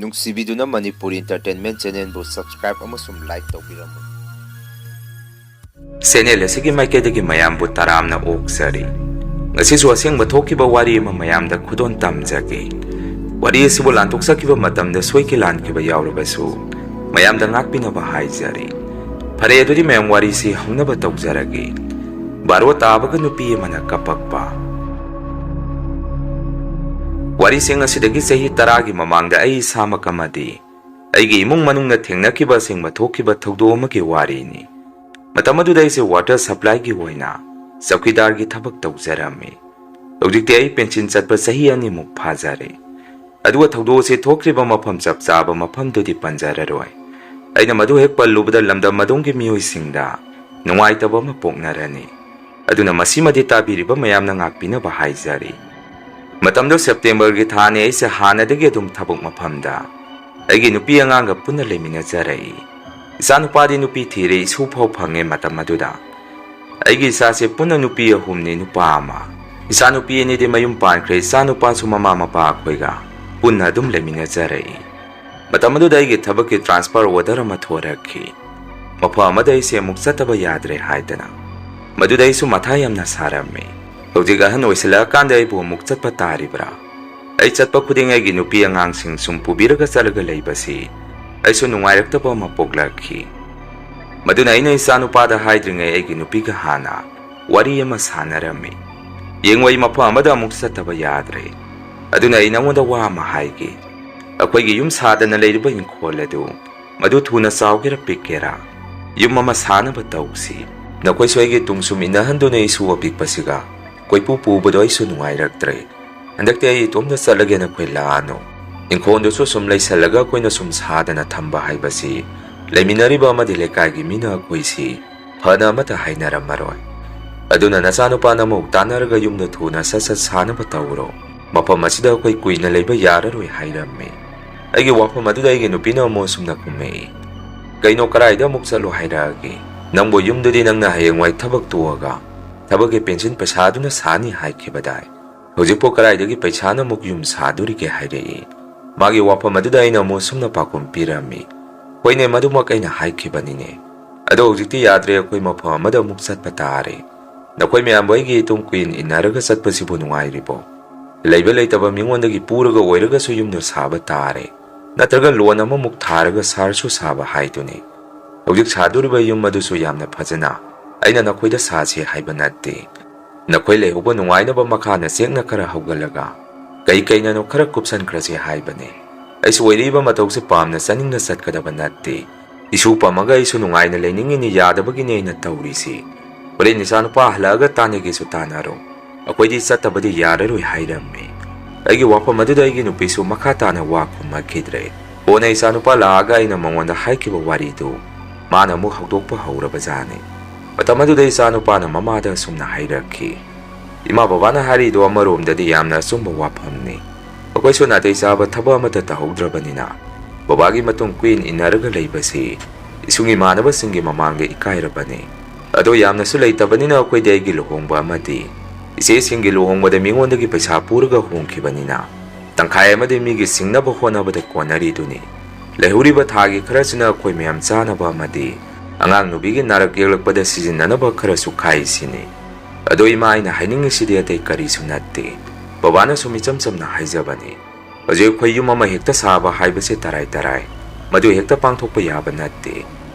ꯅꯨꯡꯁꯤꯕꯤꯗꯨꯅ Manipuri entertainment ꯆꯦꯅꯦꯜꯕꯨ subscribe ꯑꯃꯁꯨꯡ like ꯇꯧꯕꯤꯔꯝꯃꯨ꯫ Channel ꯑꯁꯤꯒꯤ ꯃꯥꯏꯀꯩꯗꯒꯤ ꯃꯌꯥꯝꯕꯨ ꯇꯔꯥꯝꯅ ꯑꯣꯛꯆꯔꯤ꯫ ꯉꯁꯤꯁꯨ ꯑꯁꯦꯡꯕ ꯊꯣꯛꯈꯤꯕ ꯋꯥꯔꯤ ꯑꯃ ꯃꯌꯥꯝꯗ ꯈꯨꯗꯣꯟ ꯇꯝꯖꯒꯦ꯫ ꯋꯥꯔꯤ ꯑꯁꯤꯕꯨ ꯂꯥꯟꯊꯣꯛꯆꯈꯤꯕ ꯃꯇꯝꯗ ꯁꯣꯏꯈꯤ ꯂꯥꯟꯈꯤꯕ ꯌꯥꯎꯔꯕꯁꯨ ꯃꯌꯥꯝꯗ ꯉꯥꯛꯄꯤꯅꯕ ꯍꯥꯏꯖꯔꯤ꯫ ꯐꯔꯦ ꯑꯗꯨꯗꯤ ꯃꯌꯥꯝ ꯋꯥꯔꯤꯁꯤ ꯍꯧꯅꯕ ꯇꯧꯖꯔꯒꯦ꯫ ꯕꯥꯔꯣ ꯇꯥꯕꯒ ꯅꯨꯄꯤ ꯑꯃꯅ ꯀꯄꯛꯄ꯫ ꯋꯥꯔꯤꯁꯤꯡ ꯑꯁꯤꯗꯒꯤ ꯆꯍꯤ 10ꯒꯤ ꯃꯃꯥꯡꯗ ꯑꯩ ꯏꯁꯥꯃꯛ ꯑꯃꯗꯤ ꯑꯩꯒꯤ ꯏꯃꯨꯡ ꯃꯅꯨꯡꯅ ꯊꯦꯡꯅꯈꯤꯕ ꯑꯁꯦꯡꯕ ꯊꯣꯛꯈꯤꯕ ꯊꯧꯗꯣꯛ ꯑꯃꯒꯤ ꯋꯥꯔꯤꯅꯤ꯫ ꯃꯇꯝ ꯑꯗꯨꯗ ꯑꯩꯁꯦ ꯋꯥꯇꯔ ꯁꯄ꯭ꯂꯥꯏꯒꯤ ꯑꯣꯏꯅ ꯆꯧꯀꯤꯗꯥꯔꯒꯤ ꯊꯕꯛ ꯇꯧꯖꯔꯝꯃꯤ꯫ ꯍꯧꯖꯤꯛꯇꯤ ꯑꯩ ꯄꯦꯟꯁꯤꯟ ꯆꯠꯄ ꯆꯍꯤ 2ꯃꯨꯛ ꯐꯥꯖꯔꯦ꯫ ꯑꯗꯨꯒ ꯊꯧꯗꯣꯛ ꯑꯁꯤ ꯊꯣꯛꯈ꯭ꯔꯤꯕ ꯃꯐꯝ ꯆꯞ ꯆꯥꯕ ꯃꯐꯝꯗꯨꯗꯤ ꯄꯟꯖꯔꯔꯣꯏ꯫ ꯑꯩꯅ ꯃꯗꯨ ꯍꯦꯛ ꯄꯜꯂꯨꯕꯗ ꯂꯝꯗꯝ ꯑꯗꯣꯝꯒꯤ ꯃꯤꯑꯣꯏꯁꯤꯡꯗ ꯅꯨꯡꯉꯥꯏꯇꯕ ꯑꯃ ꯄꯣꯛꯅꯔꯅꯤ꯫ ꯑꯗꯨꯅ ꯃꯁꯤꯃꯗꯤ ꯇꯥꯕꯤꯔꯤꯕ ꯃꯌꯥꯝꯅ ꯉꯥꯛꯄꯤꯅꯕ ꯍꯥꯏꯖꯔꯤ꯫ ꯃꯇꯝꯗꯨ ꯁꯦꯞꯇꯦꯝꯕꯔꯒꯤ ꯊꯥꯅꯤ꯫ ꯑꯩꯁꯦ ꯍꯥꯟꯅꯗꯒꯤ ꯑꯗꯨꯝ ꯊꯕꯛ ꯃꯐꯝꯗ ꯑꯩꯒꯤ ꯅꯨꯄꯤ ꯑꯉꯥꯡꯒ ꯄꯨꯟꯅ ꯂꯩꯃꯤꯟꯅꯖꯔꯛꯏ꯫ ꯏꯆꯥꯅꯨꯄꯥꯗꯤ ꯅꯨꯄꯤ ꯊꯤꯔꯦ, ꯏꯁꯨ ꯐꯥꯎ ꯐꯪꯉꯦ꯫ ꯃꯇꯝ ꯑꯗꯨꯗ ꯑꯩꯒꯤ ꯏꯆꯥꯁꯦ ꯄꯨꯟꯅ ꯅꯨꯄꯤ 3ꯅꯤ, ꯅꯨꯄꯥ 1꯫ ꯏꯆꯥꯅꯨꯄꯤ 2ꯗꯤ ꯃꯌꯨꯝ ꯄꯥꯟꯈ꯭ꯔꯦ꯫ ꯏꯆꯥꯅꯨꯄꯥꯁꯨ ꯃꯃꯥ ꯃꯄꯥ ꯑꯩꯈꯣꯏꯒ ꯄꯨꯟꯅ ꯑꯗꯨꯝ ꯂꯩꯃꯤꯟꯅꯖꯔꯛꯏ꯫ ꯃꯇꯝ ꯑꯗꯨꯗ ꯑꯩꯒꯤ ꯊꯕꯛꯀꯤ ꯇ꯭ꯔꯥꯟꯁꯐꯔ ꯑꯣꯔꯗꯔ ꯑꯃ ꯊꯣꯔꯛꯈꯤ꯫ ꯃꯐꯝ ꯑꯃꯗ ꯑꯩꯁꯦ ꯑꯃꯨꯛ ꯆꯠꯇꯕ ꯌꯥꯗ꯭ꯔꯦ ꯍꯥꯏꯗꯅ ꯃꯗꯨꯗ ꯑꯩꯁꯨ ꯃꯊꯥ ꯌꯥꯝꯅ ꯁꯥꯔꯝꯃꯤ꯫ ꯍꯧꯖꯤꯛ ꯑꯍꯟ ꯑꯣꯏꯁꯤꯜꯂꯛꯑꯀꯥꯟꯗ ꯑꯩꯕꯨ ꯑꯃꯨꯛ ꯆꯠꯄ ꯇꯥꯔꯤꯕ꯭ꯔꯥ? ꯑꯩ ꯆꯠꯄ ꯈꯨꯗꯤꯡ ꯑꯩꯒꯤ ꯅꯨꯄꯤ ꯑꯉꯥꯡꯁꯤꯡ ꯁꯨꯝ ꯄꯨꯕꯤꯔꯒ ꯆꯠꯂꯒ ꯂꯩꯕꯁꯤ ꯑꯩꯁꯨ ꯅꯨꯡꯉꯥꯏꯔꯛꯇꯕ ꯑꯃ ꯄꯣꯛꯂꯛꯈꯤ꯫ ꯃꯗꯨꯅ ꯑꯩꯅ ꯏꯆꯥꯅꯨꯄꯥꯗ ꯍꯥꯏꯗ꯭ꯔꯤꯉꯩ ꯑꯩꯒꯤ ꯅꯨꯄꯤꯒ ꯍꯥꯟꯅ ꯋꯥꯔꯤ ꯑꯃ ꯁꯥꯟꯅꯔꯝꯃꯤ꯫ ꯌꯦꯡꯉꯨ, ꯑꯩ ꯃꯐꯝ ꯑꯃꯗ ꯑꯃꯨꯛ ꯆꯠꯇꯕ ꯌꯥꯗ꯭ꯔꯦ꯫ ꯑꯗꯨꯅ ꯑꯩ ꯅꯉꯣꯟꯗ ꯋꯥ ꯑꯃ ꯍꯥꯏꯒꯦ꯫ ꯑꯩꯈꯣꯏꯒꯤ ꯌꯨꯝ ꯁꯥꯗꯅ ꯂꯩꯔꯤꯕ ꯏꯪꯈꯣꯜ ꯑꯗꯨ ꯃꯗꯨ ꯊꯨꯅ ꯆꯥꯎꯒꯦꯔꯥ ꯄꯤꯛꯀꯦꯔꯥ ꯌꯨꯝ ꯑꯃ ꯁꯥꯅꯕ ꯇꯧꯁꯤ꯫ ꯅꯈꯣꯏꯁꯨ ꯑꯩꯒꯤ ꯇꯨꯡꯁꯨꯝ ꯏꯟꯅꯍꯟꯗꯨꯅ ꯏꯁꯨ ꯑꯄꯤꯛꯄꯁꯤꯒ ꯀꯣꯏꯄꯨ ꯄꯨꯕꯗꯣ ꯑꯩꯁꯨ ꯅꯨꯡꯉꯥꯏꯔꯛꯇ꯭ꯔꯦ꯫ ꯍꯟꯗꯛꯇꯤ ꯑꯩ ꯏꯇꯣꯝꯇ ꯆꯠꯂꯒꯦꯅ ꯑꯩꯈꯣꯏ ꯂꯥꯛꯑꯅꯨ꯫ ꯏꯪꯈꯣꯜꯗꯨꯁꯨ ꯁꯨꯝ ꯂꯩꯁꯜꯂꯒ ꯑꯩꯈꯣꯏꯅ ꯁꯨꯝ ꯁꯥꯗꯅ ꯊꯝꯕ ꯍꯥꯏꯕꯁꯤ ꯂꯩꯃꯤꯟꯅꯔꯤꯕ ꯑꯃꯗꯤ ꯂꯩꯀꯥꯏꯒꯤ ꯃꯤꯅ ꯑꯩꯈꯣꯏꯁꯤ ꯐꯅ ꯑꯃꯠꯇ ꯍꯥꯏꯅꯔꯝꯃꯔꯣꯏ꯫ ꯑꯗꯨꯅ ꯅꯆꯥꯅꯨꯄꯥꯅ ꯑꯃꯨꯛ ꯇꯥꯟꯅꯔꯒ ꯌꯨꯝꯗ ꯊꯨꯅ ꯁꯠ ꯁꯥꯅꯕ ꯇꯧꯔꯣ꯫ ꯃꯐꯝ ꯑꯁꯤꯗ ꯑꯩꯈꯣꯏ ꯀꯨꯏꯅ ꯂꯩꯕ ꯌꯥꯔꯔꯣꯏ ꯍꯥꯏꯔꯝꯃꯤ꯫ ꯑꯩꯒꯤ ꯋꯥꯐꯝ ꯑꯗꯨꯗ ꯑꯩꯒꯤ ꯅꯨꯄꯤꯅ ꯑꯃꯨꯛ ꯑꯁꯨꯝꯅ ꯈꯨꯝꯃꯛꯏ, ꯀꯩꯅꯣ ꯀꯔꯥꯏꯗ ꯑꯃꯨꯛ ꯆꯠꯂꯣ ꯍꯥꯏꯔꯛꯑꯒꯦ? ꯅꯪꯕꯨ ꯌꯨꯝꯗꯨꯗꯤ ꯅꯪꯅ ꯍꯌꯦꯡꯋꯥꯏ ꯊꯕꯛ ꯇꯣꯛꯑꯒ ꯊꯕꯛꯀꯤ ꯄꯦꯟꯁꯤꯟ ꯄꯩꯁꯥꯗꯨꯅ ꯁꯥꯅꯤ ꯍꯥꯏꯈꯤꯕꯗꯥꯏ꯫ ꯍꯧꯖꯤꯛꯄꯨ ꯀꯔꯥꯏꯗꯒꯤ ꯄꯩꯁꯥꯅ ꯑꯃꯨꯛ ꯌꯨꯝ ꯁꯥꯗꯣꯔꯤꯒꯦ ꯍꯥꯏꯔꯛꯏ꯫ ꯃꯥꯒꯤ ꯋꯥꯐꯝ ꯑꯗꯨꯗ ꯑꯩꯅ ꯑꯃꯨꯛ ꯁꯨꯝꯅ ꯄꯥꯎꯈꯨꯝ ꯄꯤꯔꯝꯃꯤ, ꯍꯣꯏꯅꯦ ꯃꯗꯨꯃꯛ ꯑꯩꯅ ꯍꯥꯏꯈꯤꯕꯅꯤꯅꯦ꯫ ꯑꯗꯣ ꯍꯧꯖꯤꯛꯇꯤ ꯌꯥꯗ꯭ꯔꯦ, ꯑꯩꯈꯣꯏ ꯃꯐꯝ ꯑꯃꯗ ꯑꯃꯨꯛ ꯆꯠꯄ ꯇꯥꯔꯦ꯫ ꯅꯈꯣꯏ ꯃꯌꯥꯝꯕꯨ ꯑꯩꯒꯤ ꯏꯇꯨꯡ ꯀꯨꯏꯟ ꯏꯟꯅꯔꯒ ꯆꯠꯄꯁꯤꯕꯨ ꯅꯨꯡꯉꯥꯏꯔꯤꯕꯣ? ꯂꯩꯕ ꯂꯩꯇꯕ ꯃꯤꯉꯣꯟꯗꯒꯤ ꯄꯨꯔꯒ ꯑꯣꯏꯔꯒꯁꯨ ꯌꯨꯝꯗꯣ ꯁꯥꯕ ꯇꯥꯔꯦ, ꯅꯠꯇ꯭ꯔꯒ ꯂꯣꯟ ꯑꯃꯃꯨꯛ ꯊꯥꯔꯒ ꯁꯥꯔꯁꯨ ꯁꯥꯕ ꯍꯥꯏꯗꯨꯅꯤ꯫ ꯍꯧꯖꯤꯛ ꯁꯥꯗꯣꯔꯤꯕ ꯌꯨꯝ ꯑꯗꯨꯁꯨ ꯌꯥꯝꯅ ꯐꯖꯅ ꯑꯩꯅ ꯅꯈꯣꯏꯗ ꯁꯥꯁꯤ ꯍꯥꯏꯕ ꯅꯠꯇꯦ꯫ ꯅꯈꯣꯏ ꯂꯩꯍꯧꯕ ꯅꯨꯡꯉꯥꯏꯅꯕ ꯃꯈꯥꯅ ꯆꯦꯛꯅ ꯈꯔ ꯍꯧꯒꯠꯂꯒ ꯀꯩꯅꯣ ꯈꯔ ꯀꯨꯞꯁꯟꯈ꯭ꯔꯁꯤ ꯍꯥꯏꯕꯅꯤ꯫ ꯑꯩꯁꯨ ꯑꯣꯏꯔꯤꯕ ꯃꯇꯧꯁꯦ ꯄꯥꯝꯅ ꯆꯥꯅꯤꯡꯅ ꯆꯠꯀꯗꯕ ꯅꯠꯇꯦ꯫ ꯏꯁꯨ ꯄꯝꯃꯒ ꯑꯩꯁꯨ ꯅꯨꯡꯉꯥꯏꯅ ꯂꯩꯅꯤꯡꯉꯤꯅꯤ, ꯌꯥꯗꯕꯒꯤꯅꯤ ꯑꯩꯅ ꯇꯧꯔꯤꯁꯤ꯫ ꯍꯣꯔꯦꯟ ꯏꯆꯥꯅꯨꯄꯥ ꯍꯜꯂꯛꯑꯒ ꯇꯥꯟꯅꯒꯦꯁꯨ ꯇꯥꯟꯅꯔꯣ, ꯑꯩꯈꯣꯏꯗꯤ ꯆꯠꯇꯕꯗꯤ ꯌꯥꯔꯔꯣꯏ ꯍꯥꯏꯔꯝꯃꯤ꯫ ꯑꯩꯒꯤ ꯋꯥꯐꯝ ꯑꯗꯨꯗ ꯑꯩꯒꯤ ꯅꯨꯄꯤꯁꯨ ꯃꯈꯥ ꯇꯥꯅ ꯋꯥ ꯈꯨꯝꯃꯛꯈꯤꯗ꯭ꯔꯦ꯫ ꯀꯣꯟꯅ ꯏꯆꯥꯅꯨꯄꯥ ꯂꯥꯛꯑꯒ ꯑꯩꯅ ꯃꯉꯣꯟꯗ ꯍꯥꯏꯈꯤꯕ ꯋꯥꯔꯤꯗꯨ ꯃꯥꯅ ꯑꯃꯨꯛ ꯍꯧꯗꯣꯛꯄ ꯍꯧꯔꯕꯖꯥꯠꯅꯤ꯫ ꯃꯇꯝ ꯑꯗꯨꯗ ꯏꯆꯥꯅꯨꯄꯥꯅ ꯃꯃꯥꯗ ꯑꯁꯨꯝꯅ ꯍꯥꯏꯔꯛꯈꯤ, ꯏꯃꯥ ꯕꯕꯥꯅ ꯍꯥꯏꯔꯤꯗꯣ ꯑꯃꯔꯣꯝꯗꯗꯤ ꯌꯥꯝꯅ ꯑꯆꯨꯝꯕ ꯋꯥꯐꯝꯅꯤ꯫ ꯑꯩꯈꯣꯏꯁꯨ ꯅꯥꯇꯩ ꯆꯥꯕ ꯊꯕꯛ ꯑꯃꯠꯇ ꯇꯧꯍꯧꯗ꯭ꯔꯕꯅꯤꯅ ꯕꯕꯥꯒꯤ ꯃꯇꯨꯡ ꯀꯨꯏꯟ ꯏꯟꯅꯔꯒ ꯂꯩꯕꯁꯤ ꯏꯁꯨꯡ ꯏꯃꯥꯟꯅꯕꯁꯤꯡꯒꯤ ꯃꯃꯥꯡꯗ ꯏꯀꯥꯏꯔꯕꯅꯤ꯫ ꯑꯗꯣ ꯌꯥꯝꯅꯁꯨ ꯂꯩꯇꯕꯅꯤꯅ ꯑꯩꯈꯣꯏꯗꯤ ꯑꯩꯒꯤ ꯂꯨꯍꯣꯡꯕ ꯑꯃꯗꯤ ꯏꯆꯦꯁꯤꯡꯒꯤ ꯂꯨꯍꯣꯡꯕꯗ ꯃꯤꯉꯣꯟꯗꯒꯤ ꯄꯩꯁꯥ ꯄꯨꯔꯒ ꯍꯣꯡꯈꯤꯕꯅꯤꯅ ꯇꯪꯈꯥꯏ ꯑꯃꯗꯤ ꯃꯤꯒꯤ ꯁꯤꯡꯅꯕ ꯍꯣꯠꯅꯕꯗ ꯀꯣꯟꯅꯔꯤꯗꯨꯅꯤ꯫ ꯂꯩꯍꯧꯔꯤꯕ ꯊꯥꯒꯤ ꯈꯔꯁꯤꯅ ꯑꯩꯈꯣꯏ ꯃꯌꯥꯝ ꯆꯥꯅꯕ ꯑꯃꯗꯤ ꯑꯉꯥꯡ ꯅꯨꯕꯤꯒꯤ ꯅꯥꯔꯛ ꯌꯦꯛꯂꯛꯄꯗ ꯁꯤꯖꯤꯟꯅꯅꯕ ꯈꯔꯁꯨ ꯈꯥꯏꯁꯤꯅꯤ꯫ ꯑꯗꯣ ꯏꯃꯥ, ꯑꯩꯅ ꯍꯥꯏꯅꯤꯡꯉꯤꯁꯤꯗꯤ ꯑꯇꯩ ꯀꯔꯤꯁꯨ ꯅꯠꯇꯦ꯫ ꯕꯕꯥꯅ ꯁꯨꯝ ꯏꯆꯝ ꯆꯝꯅ ꯍꯥꯏꯖꯕꯅꯤ, ꯍꯧꯖꯤꯛ ꯑꯩꯈꯣꯏ ꯌꯨꯝ ꯑꯃ ꯍꯦꯛꯇ ꯁꯥꯕ ꯍꯥꯏꯕꯁꯦ ꯇꯔꯥꯏ ꯃꯗꯨ ꯍꯦꯛꯇ ꯄꯥꯡꯊꯣꯛꯄ ꯌꯥꯕ ꯅꯠꯇꯦ꯫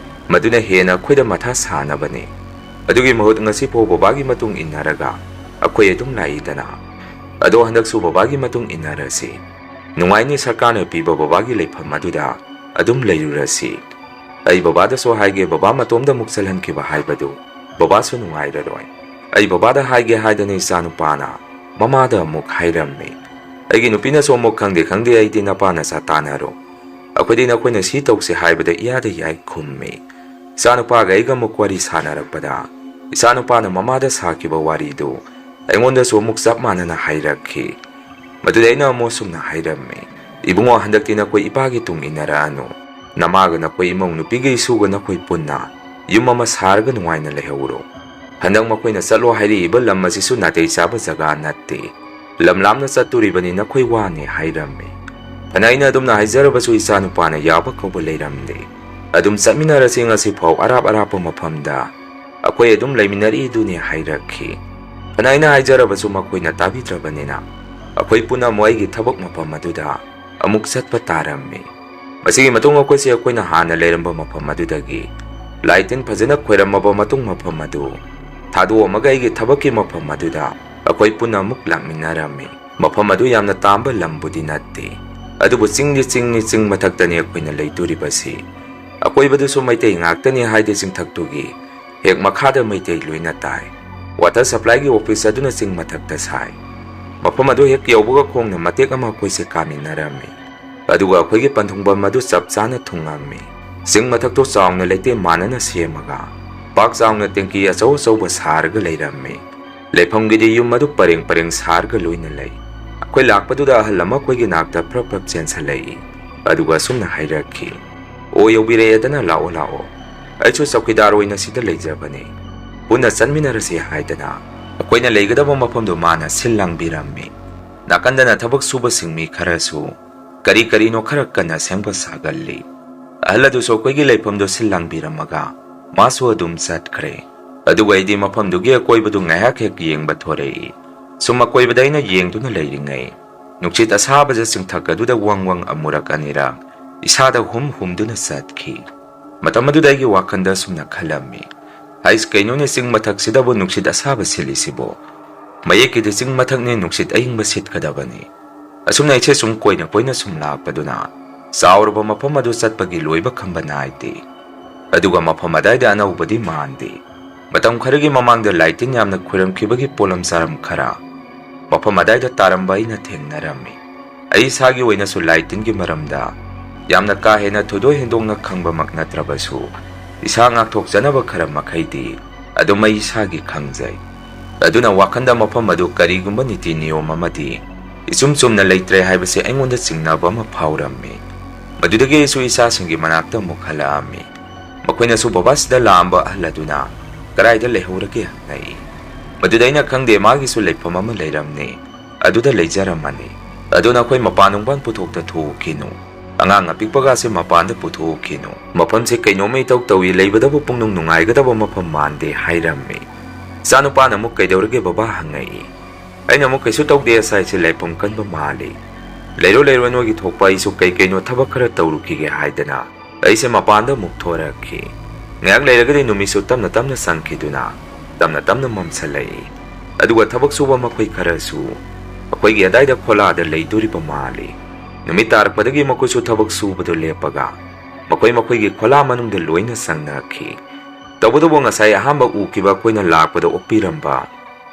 ꯃꯗꯨꯅ ꯍꯦꯟꯅ ꯑꯩꯈꯣꯏꯗ ꯃꯊꯥ ꯁꯥꯅꯕꯅꯤ꯫ ꯑꯗꯨꯒꯤ ꯃꯍꯨꯠ ꯉꯁꯤꯐꯥꯎ ꯕꯕꯥꯒꯤ ꯃꯇꯨꯡ ꯏꯟꯅꯔꯒ ꯑꯩꯈꯣꯏ ꯑꯗꯨꯝ ꯂꯥꯛꯏꯗꯅ꯫ ꯑꯗꯣ ꯍꯟꯗꯛꯁꯨ ꯕꯕꯥꯒꯤ ꯃꯇꯨꯡ ꯏꯟꯅꯔꯁꯤ꯫ ꯅꯨꯡꯉꯥꯏꯅꯤ, ꯁꯔꯀꯥꯔꯅ ꯄꯤꯕ ꯕꯕꯥꯒꯤ ꯂꯩꯐꯝ ꯑꯗꯨꯗ ꯑꯗꯨꯝ ꯂꯩꯔꯨꯔꯁꯤ꯫ ꯑꯩ ꯕꯕꯥꯗꯁꯨ ꯍꯥꯏꯒꯦ, ꯕꯕꯥ ꯃꯇꯣꯝꯗ ꯑꯃꯨꯛ ꯆꯠꯍꯟꯈꯤꯕ ꯍꯥꯏꯕꯗꯨ ꯕꯕꯥꯁꯨ ꯅꯨꯡꯉꯥꯏꯔꯔꯣꯏ꯫ ꯑꯩ ꯕꯕꯥꯗ ꯍꯥꯏꯒꯦ ꯍꯥꯏꯗꯅ ꯏꯆꯥꯅꯨꯄꯥꯅ ꯃꯃꯥꯗ ꯑꯃꯨꯛ ꯍꯥꯏꯔꯝꯃꯤ꯫ ꯑꯩꯒꯤ ꯅꯨꯄꯤꯅꯁꯨ ꯑꯃꯨꯛ ꯈꯪꯗꯦ ꯑꯩꯗꯤ ꯅꯄꯥ ꯅꯆꯥ ꯇꯥꯟꯅꯔꯣ, ꯑꯩꯈꯣꯏꯗꯤ ꯅꯈꯣꯏꯅ ꯁꯤ ꯇꯧꯁꯤ ꯍꯥꯏꯕꯗ ꯏꯌꯥꯗ ꯌꯥꯏ ꯈꯨꯝꯃꯤ꯫ ꯏꯆꯥꯅꯨꯄꯥꯒ ꯑꯩꯒ ꯑꯃꯨꯛ ꯋꯥꯔꯤ ꯁꯥꯟꯅꯔꯛꯄꯗ ꯏꯆꯥꯅꯨꯄꯥꯅ ꯃꯃꯥꯗ ꯁꯥꯈꯤꯕ ꯋꯥꯔꯤꯗꯨ ꯑꯩꯉꯣꯟꯗꯁꯨ ꯑꯃꯨꯛ ꯆꯞ ꯃꯥꯟꯅꯅ ꯍꯥꯏꯔꯛꯈꯤ꯫ ꯃꯗꯨꯗ ꯑꯩꯅ ꯑꯃꯨꯛ ꯁꯨꯝꯅ ꯍꯥꯏꯔꯝꯃꯤ, ꯏꯕꯨꯡꯉꯣ, ꯍꯟꯗꯛꯇꯤ ꯅꯈꯣꯏ ꯏꯄꯥꯒꯤ ꯇꯨꯡ ꯏꯟꯅꯔꯛꯑꯅꯨ꯫ ꯅꯃꯥꯒ ꯅꯈꯣꯏ ꯏꯃꯧ ꯅꯨꯄꯤꯒ ꯏꯁꯨꯒ ꯅꯈꯣꯏ ꯄꯨꯟꯅ ꯌꯨꯝ ꯑꯃ ꯁꯥꯔꯒ ꯅꯨꯡꯉꯥꯏꯅ ꯂꯩꯍꯧꯔꯣ꯫ ꯍꯟꯗꯛ ꯃꯈꯣꯏꯅ ꯆꯠꯂꯣ ꯍꯥꯏꯔꯛꯏꯕ ꯂꯝ ꯑꯁꯤꯁꯨ ꯅꯥꯇꯩ ꯆꯥꯕ ꯖꯒꯥ ꯅꯠꯇꯦ, ꯂꯝ ꯂꯥꯞꯅ ꯆꯠꯇꯣꯔꯤꯕꯅꯤ, ꯅꯈꯣꯏ ꯋꯥꯅꯤ ꯍꯥꯏꯔꯝꯃꯤ꯫ ꯐꯅ ꯑꯩꯅ ꯑꯗꯨꯝꯅ ꯍꯥꯏꯖꯔꯕꯁꯨ ꯏꯆꯥꯅꯨꯄꯥꯅ ꯌꯥꯕ ꯀꯧꯕ ꯂꯩꯔꯝꯗꯦ꯫ ꯑꯗꯨꯝ ꯆꯠꯃꯤꯟꯅꯔꯁꯤ ꯉꯁꯤꯐꯥꯎ ꯑꯔꯥꯞ ꯑꯔꯥꯞꯄ ꯃꯐꯝꯗ ꯑꯩꯈꯣꯏ ꯑꯗꯨꯝ ꯂꯩꯃꯤꯟꯅꯔꯤꯗꯨꯅꯤ ꯍꯥꯏꯔꯛꯈꯤ꯫ ꯐꯅ ꯑꯩꯅ ꯍꯥꯏꯖꯔꯕꯁꯨ ꯃꯈꯣꯏꯅ ꯇꯥꯕꯤꯗ꯭ꯔꯕꯅꯤꯅ ꯑꯩꯈꯣꯏ ꯄꯨꯟꯅꯃꯛ ꯑꯩꯒꯤ ꯊꯕꯛ ꯃꯐꯝ ꯑꯗꯨꯗ ꯑꯃꯨꯛ ꯆꯠꯄ ꯇꯥꯔꯝꯃꯤ꯫ ꯃꯁꯤꯒꯤ ꯃꯇꯨꯡ ꯑꯩꯈꯣꯏꯁꯦ ꯑꯩꯈꯣꯏꯅ ꯍꯥꯟꯅ ꯂꯩꯔꯝꯕ ꯃꯐꯝ ꯑꯗꯨꯗꯒꯤ ꯂꯥꯏ ꯇꯤꯟ ꯐꯖꯅ ꯈꯣꯏꯔꯝꯃꯕ ꯃꯇꯨꯡ ꯃꯐꯝ ꯑꯗꯨ ꯊꯥꯗꯣꯛꯑꯝꯃꯒ ꯑꯩꯒꯤ ꯊꯕꯛꯀꯤ ꯃꯐꯝ ꯑꯗꯨꯗ ꯑꯩꯈꯣꯏ ꯄꯨꯟꯅ ꯑꯃꯨꯛ ꯂꯥꯛꯃꯤꯟꯅꯔꯝꯃꯤ꯫ ꯃꯐꯝ ꯑꯗꯨ ꯌꯥꯝꯅ ꯇꯥꯝꯕ ꯂꯝꯕꯨꯗꯤ ꯅꯠꯇꯦ, ꯑꯗꯨꯕꯨ ꯆꯤꯡꯗꯤ ꯆꯤꯡꯅꯤ, ꯆꯤꯡ ꯃꯊꯛꯇꯅꯤ ꯑꯩꯈꯣꯏꯅ ꯂꯩꯇꯣꯔꯤꯕꯁꯤ꯫ ꯑꯀꯣꯏꯕꯗꯨꯁꯨ ꯃꯩꯇꯩ ꯉꯥꯛꯇꯅꯤ ꯍꯥꯏꯗꯤ ꯆꯤꯡꯊꯛꯇꯨꯒꯤ ꯍꯦꯛ ꯃꯈꯥꯗ ꯃꯩꯇꯩ ꯂꯣꯏꯅ ꯇꯥꯏ꯫ ꯋꯥꯇꯔ ꯁꯄ꯭ꯂꯥꯏꯒꯤ ꯑꯣꯐꯤꯁ ꯑꯗꯨꯅ ꯆꯤꯡ ꯃꯊꯛꯇ ꯁꯥꯏ꯫ ꯃꯐꯝ ꯑꯗꯨ ꯍꯦꯛ ꯌꯧꯕꯒ ꯈꯣꯡꯅ ꯃꯇꯦꯛ ꯑꯃ ꯑꯩꯈꯣꯏꯁꯦ ꯀꯥꯃꯤꯟꯅꯔꯝꯃꯤ, ꯑꯗꯨꯒ ꯑꯩꯈꯣꯏꯒꯤ ꯄꯟꯊꯨꯡꯐꯝ ꯑꯗꯨ ꯆꯞ ꯆꯥꯅ ꯊꯨꯡꯉꯝꯃꯤ꯫ ꯆꯤꯡ ꯃꯊꯛꯇꯨ ꯆꯥꯎꯅ ꯂꯩꯇꯦꯝ ꯃꯥꯟꯅꯅ ꯁꯦꯝꯃꯒ ꯄꯥꯛ ꯆꯥꯎꯅ ꯇꯦꯡꯀꯤ ꯑꯆꯧ ꯑꯆꯧꯕ ꯁꯥꯔꯒ ꯂꯩꯔꯝꯃꯤ꯫ ꯂꯩꯐꯝꯒꯤꯗꯤ ꯌꯨꯝ ꯑꯗꯨ ꯄꯔꯦꯡ ꯄꯔꯦꯡ ꯁꯥꯔꯒ ꯂꯣꯏꯅ ꯂꯩ꯫ ꯑꯩꯈꯣꯏ ꯂꯥꯛꯄꯗꯨꯗ ꯑꯍꯜ ꯑꯃ ꯑꯩꯈꯣꯏꯒꯤ ꯅꯥꯛꯇ ꯐ꯭ꯔꯞ ꯐ꯭ꯔꯞ ꯆꯦꯟꯁꯜꯂꯛꯏ, ꯑꯗꯨꯒ ꯑꯁꯨꯝꯅ ꯍꯥꯏꯔꯛꯈꯤ, "ꯑꯣ ꯌꯧꯕꯤꯔꯛꯑꯦꯗꯅ, ꯂꯥꯛꯑꯣ ꯂꯥꯛꯑꯣ, ꯑꯩꯁꯨ ꯆꯧꯀꯤꯗꯥꯔ ꯑꯣꯏꯅ ꯁꯤꯗ ꯂꯩꯖꯕꯅꯤ, ꯄꯨꯟꯅ ꯆꯠꯃꯤꯟꯅꯔꯁꯤ" ꯍꯥꯏꯗꯅ ꯑꯩꯈꯣꯏꯅ ꯂꯩꯒꯗꯕ ꯃꯐꯝꯗꯨ ꯃꯥꯅ ꯁꯤꯜ ꯂꯥꯡꯕꯤꯔꯝꯃꯤ꯫ ꯅꯥꯀꯟꯗꯅ ꯊꯕꯛ ꯁꯨꯕꯁꯤꯡ ꯃꯤ ꯈꯔꯁꯨ ꯀꯔꯤ ꯀꯔꯤꯅꯣ ꯈꯔ ꯀꯟꯅ ꯁꯦꯝꯒꯠ ꯁꯥꯒꯠꯂꯤ꯫ ꯑꯍꯜ ꯑꯗꯨꯁꯨ ꯑꯩꯈꯣꯏꯒꯤ ꯂꯩꯐꯝꯗꯨ ꯁꯤꯜ ꯂꯥꯡꯕꯤꯔꯝꯃꯒ ꯃꯥꯁꯨ ꯑꯗꯨꯝ ꯆꯠꯈ꯭ꯔꯦ꯫ ꯑꯗꯨꯒ ꯑꯩꯗꯤ ꯃꯐꯝꯗꯨꯒꯤ ꯑꯀꯣꯏꯕꯗꯨ ꯉꯥꯏꯍꯥꯛ ꯍꯦꯛ ꯌꯦꯡꯕ ꯊꯣꯔꯛꯏ꯫ ꯁꯨꯝ ꯑꯀꯣꯏꯕꯗ ꯑꯩꯅ ꯌꯦꯡꯗꯨꯅ ꯂꯩꯔꯤꯉꯩ ꯅꯨꯡꯁꯤꯠ ꯑꯁꯥꯕꯁꯦ ꯆꯤꯡꯊꯛ ꯑꯗꯨꯗ ꯋꯪ ꯋꯪ ꯑꯃꯨꯔꯛ ꯑꯅꯤꯔꯛ ꯏꯁꯥꯗ ꯍꯨꯝꯗꯨꯅ ꯆꯠꯈꯤ꯫ ꯃꯇꯝ ꯑꯗꯨꯗ ꯑꯩꯒꯤ ꯋꯥꯈꯜꯗ ꯁꯨꯝꯅ ꯈꯜꯂꯝꯃꯤ, ꯍꯩꯁ ꯀꯩꯅꯣꯅꯦ ꯆꯤꯡ ꯃꯊꯛꯁꯤꯗꯕꯨ ꯅꯨꯡꯁꯤꯠ ꯑꯁꯥꯕ ꯁꯤꯜꯂꯤꯁꯤꯕꯣ? ꯃꯌꯦꯛꯀꯤꯗꯤ ꯆꯤꯡ ꯃꯊꯛꯅꯤ, ꯅꯨꯡꯁꯤꯠ ꯑꯏꯪꯕ ꯁꯤꯠꯀꯗꯕꯅꯤ꯫ ꯑꯁꯨꯝꯅ ꯑꯩꯁꯦ ꯁꯨꯝ ꯀꯣꯏꯅ ꯀꯣꯏꯅ ꯁꯨꯝ ꯂꯥꯛꯄꯗꯨꯅ ꯆꯥꯎꯔꯕ ꯃꯐꯝ ꯑꯗꯨ ꯆꯠꯄꯒꯤ ꯂꯣꯏꯕ ꯈꯪꯕ ꯅꯥꯏꯗꯦ꯫ ꯑꯗꯨꯒ ꯃꯐꯝ ꯑꯗꯥꯏꯗ ꯑꯅꯧꯕꯗꯤ ꯃꯥꯟꯗꯦ꯫ ꯃꯇꯝ ꯈꯔꯒꯤ ꯃꯃꯥꯡꯗ ꯂꯥꯏ ꯇꯤꯟ ꯌꯥꯝꯅ ꯈꯣꯏꯔꯝꯈꯤꯕꯒꯤ ꯄꯣꯠꯂꯝ ꯆꯥꯔꯝ ꯈꯔ ꯃꯐꯝ ꯑꯗꯥꯏꯗ ꯇꯥꯔꯝꯕ ꯑꯩꯅ ꯊꯦꯡꯅꯔꯝꯃꯤ꯫ ꯑꯩ ꯏꯁꯥꯒꯤ ꯑꯣꯏꯅꯁꯨ ꯂꯥꯏ ꯇꯤꯟꯒꯤ ꯃꯔꯝꯗ ꯌꯥꯝꯅ ꯀꯥ ꯍꯦꯟꯅ ꯊꯣꯏꯗꯣꯛ ꯍꯦꯟꯗꯣꯛꯅ ꯈꯪꯕꯃꯛ ꯅꯠꯇ꯭ꯔꯕꯁꯨ ꯏꯁꯥ ꯉꯥꯛꯊꯣꯛꯆꯅꯕ ꯈꯔ ꯃꯈꯩꯗꯤ ꯑꯗꯨꯝ ꯑꯩ ꯏꯁꯥꯒꯤ ꯈꯪꯖꯩ꯫ ꯑꯗꯨꯅ ꯋꯥꯈꯟꯗ ꯃꯐꯝ ꯑꯗꯨ ꯀꯔꯤꯒꯨꯝꯕ ꯅꯤꯇꯤ ꯅꯤꯌꯣꯝ ꯑꯃꯗꯤ ꯏꯆꯨꯝ ꯆꯨꯝꯅ ꯂꯩꯇ꯭ꯔꯦ ꯍꯥꯏꯕꯁꯦ ꯑꯩꯉꯣꯟꯗ ꯆꯤꯡꯅꯕ ꯑꯃ ꯐꯥꯎꯔꯝꯃꯤ꯫ ꯃꯗꯨꯗꯒꯤ ꯑꯩꯁꯨ ꯏꯆꯥꯁꯤꯡꯒꯤ ꯃꯅꯥꯛꯇ ꯑꯃꯨꯛ ꯍꯜꯂꯛꯑꯝꯃꯤ꯫ ꯃꯈꯣꯏꯅꯁꯨ ꯕꯕꯥꯁꯤꯗ ꯂꯥꯛꯑꯝꯕ ꯑꯍꯜ ꯑꯗꯨꯅ ꯀꯗꯥꯏꯗ ꯂꯩꯍꯧꯔꯒꯦ ꯍꯪꯉꯛꯏ꯫ ꯃꯗꯨꯗ ꯑꯩꯅ ꯈꯪꯗꯦ, ꯃꯥꯒꯤꯁꯨ ꯂꯩꯐꯝ ꯑꯃ ꯂꯩꯔꯝꯅꯤ, ꯑꯗꯨꯗ ꯂꯩꯖꯔꯝꯃꯅꯤ, ꯑꯗꯨꯅ ꯑꯩꯈꯣꯏ ꯃꯄꯥꯟ ꯅꯨꯡꯄꯥꯟ ꯄꯨꯊꯣꯛꯇ ꯊꯣꯛꯎꯈꯤꯅꯨ, ꯑꯉꯥꯡ ꯑꯄꯤꯛꯄꯒꯥꯁꯦ ꯃꯄꯥꯟꯗ ꯄꯨꯊꯣꯛꯎꯈꯤꯅꯨ, ꯃꯐꯝꯁꯦ ꯀꯩꯅꯣꯝꯃ ꯏꯇꯧ ꯇꯧꯏ, ꯂꯩꯕꯗꯕꯨ ꯄꯨꯛꯅꯨꯡ ꯅꯨꯡꯉꯥꯏꯒꯗꯕ ꯃꯐꯝ ꯃꯥꯟꯗꯦ ꯍꯥꯏꯔꯝꯃꯤ꯫ ꯏꯆꯥꯅꯨꯄꯥꯅ ꯑꯃꯨꯛ ꯀꯩꯗꯧꯔꯒꯦ ꯕꯕꯥ ꯍꯪꯉꯛꯏ꯫ ꯑꯩꯅ ꯑꯃꯨꯛ ꯀꯩꯁꯨ ꯇꯧꯗꯦ, ꯑꯁꯥꯏꯁꯦ ꯂꯩꯐꯝ ꯀꯟꯕ ꯃꯥꯜꯂꯤ, ꯂꯩꯔꯣ ꯂꯩꯔꯣ ꯅꯣꯏꯒꯤ ꯊꯣꯛꯄ, ꯑꯩꯁꯨ ꯀꯩ ꯀꯩꯅꯣ ꯊꯕꯛ ꯈꯔ ꯇꯧꯔꯨꯈꯤꯒꯦ ꯍꯥꯏꯗꯅ ꯑꯩꯁꯦ ꯃꯄꯥꯟꯗ ꯑꯃꯨꯛ ꯊꯣꯔꯛꯈꯤ꯫ ꯉꯥꯏꯍꯥꯛ ꯂꯩꯔꯒꯗꯤ ꯅꯨꯃꯤꯠꯁꯨ ꯇꯞꯅ ꯇꯞꯅ ꯆꯪꯈꯤꯗꯨꯅ ꯇꯞꯅ ꯇꯞꯅ ꯃꯝꯁꯜꯂꯛꯏ꯫ ꯑꯗꯨꯒ ꯊꯕꯛ ꯁꯨꯕ ꯃꯈꯣꯏ ꯈꯔꯁꯨ ꯑꯩꯈꯣꯏꯒꯤ ꯑꯗꯥꯏꯗ ꯈꯣꯂꯥꯗ ꯂꯩꯗꯣꯔꯤꯕ ꯃꯥꯜꯂꯤ꯫ ꯅꯨꯃꯤꯠ ꯇꯥꯔꯛꯄꯗꯒꯤ ꯃꯈꯣꯏꯁꯨ ꯊꯕꯛ ꯁꯨꯕꯗꯨ ꯂꯦꯞꯄꯒ ꯃꯈꯣꯏꯒꯤ ꯈꯣꯂꯥ ꯃꯅꯨꯡꯗ ꯂꯣꯏꯅ ꯆꯪꯅꯈꯤ꯫ ꯇꯧꯕꯇꯕꯨ ꯉꯁꯥꯏ ꯑꯍꯥꯟꯕ ꯎꯈꯤꯕ ꯑꯩꯈꯣꯏꯅ ꯂꯥꯛꯄꯗ ꯑꯣꯛꯄꯤꯔꯝꯕ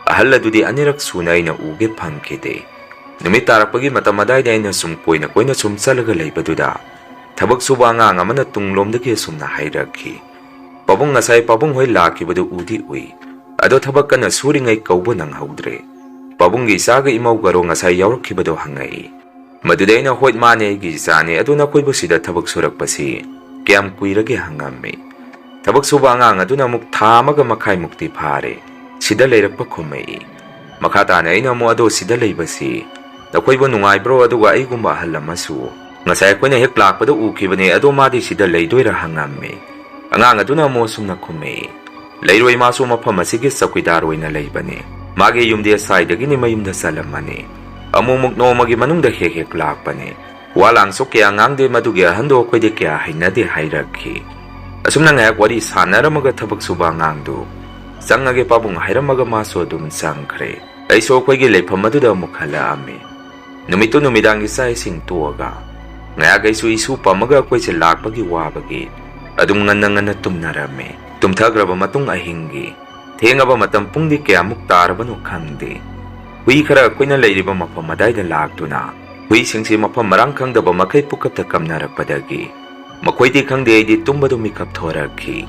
ꯑꯍꯜ ꯑꯗꯨꯗꯤ ꯑꯅꯤꯔꯛ ꯁꯨꯅ ꯑꯩꯅ ꯎꯒꯦ ꯐꯪꯈꯤꯗꯦ꯫ ꯅꯨꯃꯤꯠ ꯇꯥꯔꯛꯄꯒꯤ ꯃꯇꯝ ꯑꯗꯥꯏꯗ ꯑꯩꯅ ꯁꯨꯝ ꯀꯣꯏꯅ ꯀꯣꯏꯅ ꯁꯨꯝ ꯆꯠꯂꯒ ꯂꯩꯕꯗꯨꯗ ꯊꯕꯛ ꯁꯨꯕ ꯑꯉꯥꯡ ꯑꯃꯅ ꯇꯨꯡꯂꯣꯝꯗꯒꯤ ꯑꯁꯨꯝꯅ ꯍꯥꯏꯔꯛꯈꯤ, "ꯄꯥꯕꯨꯡ, ꯉꯁꯥꯏ ꯄꯥꯕꯨꯡ ꯍꯣꯏ ꯂꯥꯛꯈꯤꯕꯗꯨ ꯎꯗꯤ ꯎꯏ, ꯑꯗꯣ ꯊꯕꯛ ꯀꯟꯅ ꯁꯨꯔꯤꯉꯩ ꯀꯧꯕ ꯅꯪꯍꯧꯗ꯭ꯔꯦ꯫ ꯄꯥꯕꯨꯡꯒꯤ ꯏꯆꯥꯒ ꯏꯃꯧꯒꯔꯣ ꯉꯁꯥꯏ ꯌꯥꯎꯔꯛꯈꯤꯕꯗꯣ?" ꯍꯪꯉꯛꯏ꯫ ꯃꯗꯨꯗ ꯑꯩꯅ, "ꯍꯣꯏ ꯃꯥꯅꯦ, ꯑꯩꯒꯤ ꯏꯆꯥꯅꯦ, ꯑꯗꯨ ꯅꯈꯣꯏꯕꯨ ꯁꯤꯗ ꯊꯕꯛ ꯁꯨꯔꯛꯄꯁꯤ ꯀꯌꯥꯝ ꯀꯨꯏꯔꯒꯦ?" ꯍꯪꯉꯝꯃꯤ꯫ ꯊꯕꯛ ꯁꯨꯕ ꯑꯉꯥꯡ ꯑꯗꯨꯅ ꯑꯃꯨꯛ ꯊꯥ 1.5 ꯃꯈꯥꯏꯃꯨꯛꯇꯤ ꯐꯥꯔꯦ ꯁꯤꯗ ꯂꯩꯔꯛꯄ ꯈꯨꯝꯃꯛꯏ꯫ ꯃꯈꯥ ꯇꯥꯅ ꯑꯩꯅ ꯑꯃꯨꯛ, "ꯑꯗꯣ ꯁꯤꯗ ꯂꯩꯕꯁꯤ ꯅꯈꯣꯏꯕꯨ ꯅꯨꯡꯉꯥꯏꯕ꯭ꯔꯣ? ꯑꯗꯨꯒ ꯑꯩꯒꯨꯝꯕ ꯑꯍꯜ ꯑꯃꯁꯨ ꯉꯁꯥꯏ ꯑꯩꯈꯣꯏꯅ ꯍꯦꯛ ꯂꯥꯛꯄꯗ ꯎꯈꯤꯕꯅꯦ, ꯑꯗꯣ ꯃꯥꯗꯤ ꯁꯤꯗ ꯂꯩꯗꯣꯏꯔꯥ?" ꯍꯪꯉꯝꯃꯤ꯫ ꯑꯉꯥꯡ ꯑꯗꯨꯅ ꯑꯃꯨꯛ ꯑꯁꯨꯝꯅ ꯈꯨꯝꯃꯛꯏ, "ꯂꯩꯔꯣꯏ, ꯃꯥꯁꯨ ꯃꯐꯝ ꯑꯁꯤꯒꯤ ꯆꯧꯀꯤꯗꯥꯔ ꯑꯣꯏꯅ ꯂꯩꯕꯅꯤ, ꯃꯥꯒꯤ ꯌꯨꯝꯗꯤ ꯑꯁꯥꯏꯗꯒꯤꯅꯤ, ꯃꯌꯨꯝꯗ ꯆꯠꯂꯝꯃꯅꯤ, ꯑꯃꯨꯛꯃꯨꯛ ꯅꯣꯡꯃꯒꯤ ꯃꯅꯨꯡꯗ ꯍꯦꯛ ꯍꯦꯛ ꯂꯥꯛꯄꯅꯤ, ꯋꯥ ꯂꯥꯡꯁꯨ ꯀꯌꯥ ꯉꯥꯡꯗꯦ, ꯃꯗꯨꯒꯤ ꯑꯍꯟꯗꯣ ꯑꯩꯈꯣꯏꯗꯤꯀꯌꯥ ꯍꯩꯅꯗꯦ" ꯍꯥꯏꯔꯛꯈꯤ꯫ ꯑꯁꯨꯝꯅ ꯉꯥꯏꯍꯥꯛ ꯋꯥꯔꯤ ꯁꯥꯟꯅꯔꯝꯃꯒ ꯊꯕꯛ ꯁꯨꯕ ꯑꯉꯥꯡꯗꯨ "ꯆꯪꯉꯒꯦ ꯄꯥꯕꯨꯡ" ꯍꯥꯏꯔꯝꯃꯒ ꯃꯥꯁꯨ ꯑꯗꯨꯝ ꯆꯪꯈ꯭ꯔꯦ꯫ ꯑꯩꯁꯨ ꯑꯩꯈꯣꯏꯒꯤ ꯂꯩꯐꯝ ꯑꯗꯨꯗ ꯑꯃꯨꯛ ꯍꯜꯂꯛꯑꯝꯃꯤ꯫ ꯅꯨꯃꯤꯠꯇꯨ ꯅꯨꯃꯤꯗꯥꯡꯒꯤ ꯆꯥꯛ ꯏꯁꯤꯡ ꯇꯣꯛꯑꯒ ꯉꯥꯏꯍꯥꯛ ꯑꯩꯁꯨ ꯏꯁꯨ ꯄꯝꯃꯒ ꯑꯩꯈꯣꯏꯁꯦ ꯂꯥꯛꯄꯒꯤ ꯋꯥꯕꯒꯤ ꯑꯗꯨꯝ ꯉꯟꯅ ꯇꯨꯝꯅꯔꯝꯃꯤ꯫ ꯇꯨꯝꯊꯈ꯭ꯔꯕ ꯃꯇꯨꯡ ꯑꯍꯤꯡꯒꯤ ꯊꯦꯡꯉꯕ ꯃꯇꯝ ꯄꯨꯡꯗꯤ ꯀꯌꯥꯃꯨꯛ ꯇꯥꯔꯕꯅꯣ ꯈꯪꯗꯦ, ꯍꯨꯏ ꯈꯔ ꯑꯩꯈꯣꯏꯅ ꯂꯩꯔꯤꯕ ꯃꯐꯝ ꯑꯗꯥꯏꯗ ꯂꯥꯛꯇꯨꯅ ꯍꯨꯏꯁꯤꯡꯁꯤ ꯃꯐꯝ ꯃꯔꯥꯡ ꯈꯪꯗꯕ ꯃꯈꯩ ꯄꯨꯀꯞꯇ ꯀꯝꯅꯔꯛꯄꯗꯒꯤ ꯃꯈꯣꯏꯗꯤ ꯈꯪꯗꯦ, ꯑꯩꯗꯤ ꯇꯨꯝꯕꯗꯨ ꯃꯤꯀꯞ ꯊꯣꯔꯛꯈꯤ꯫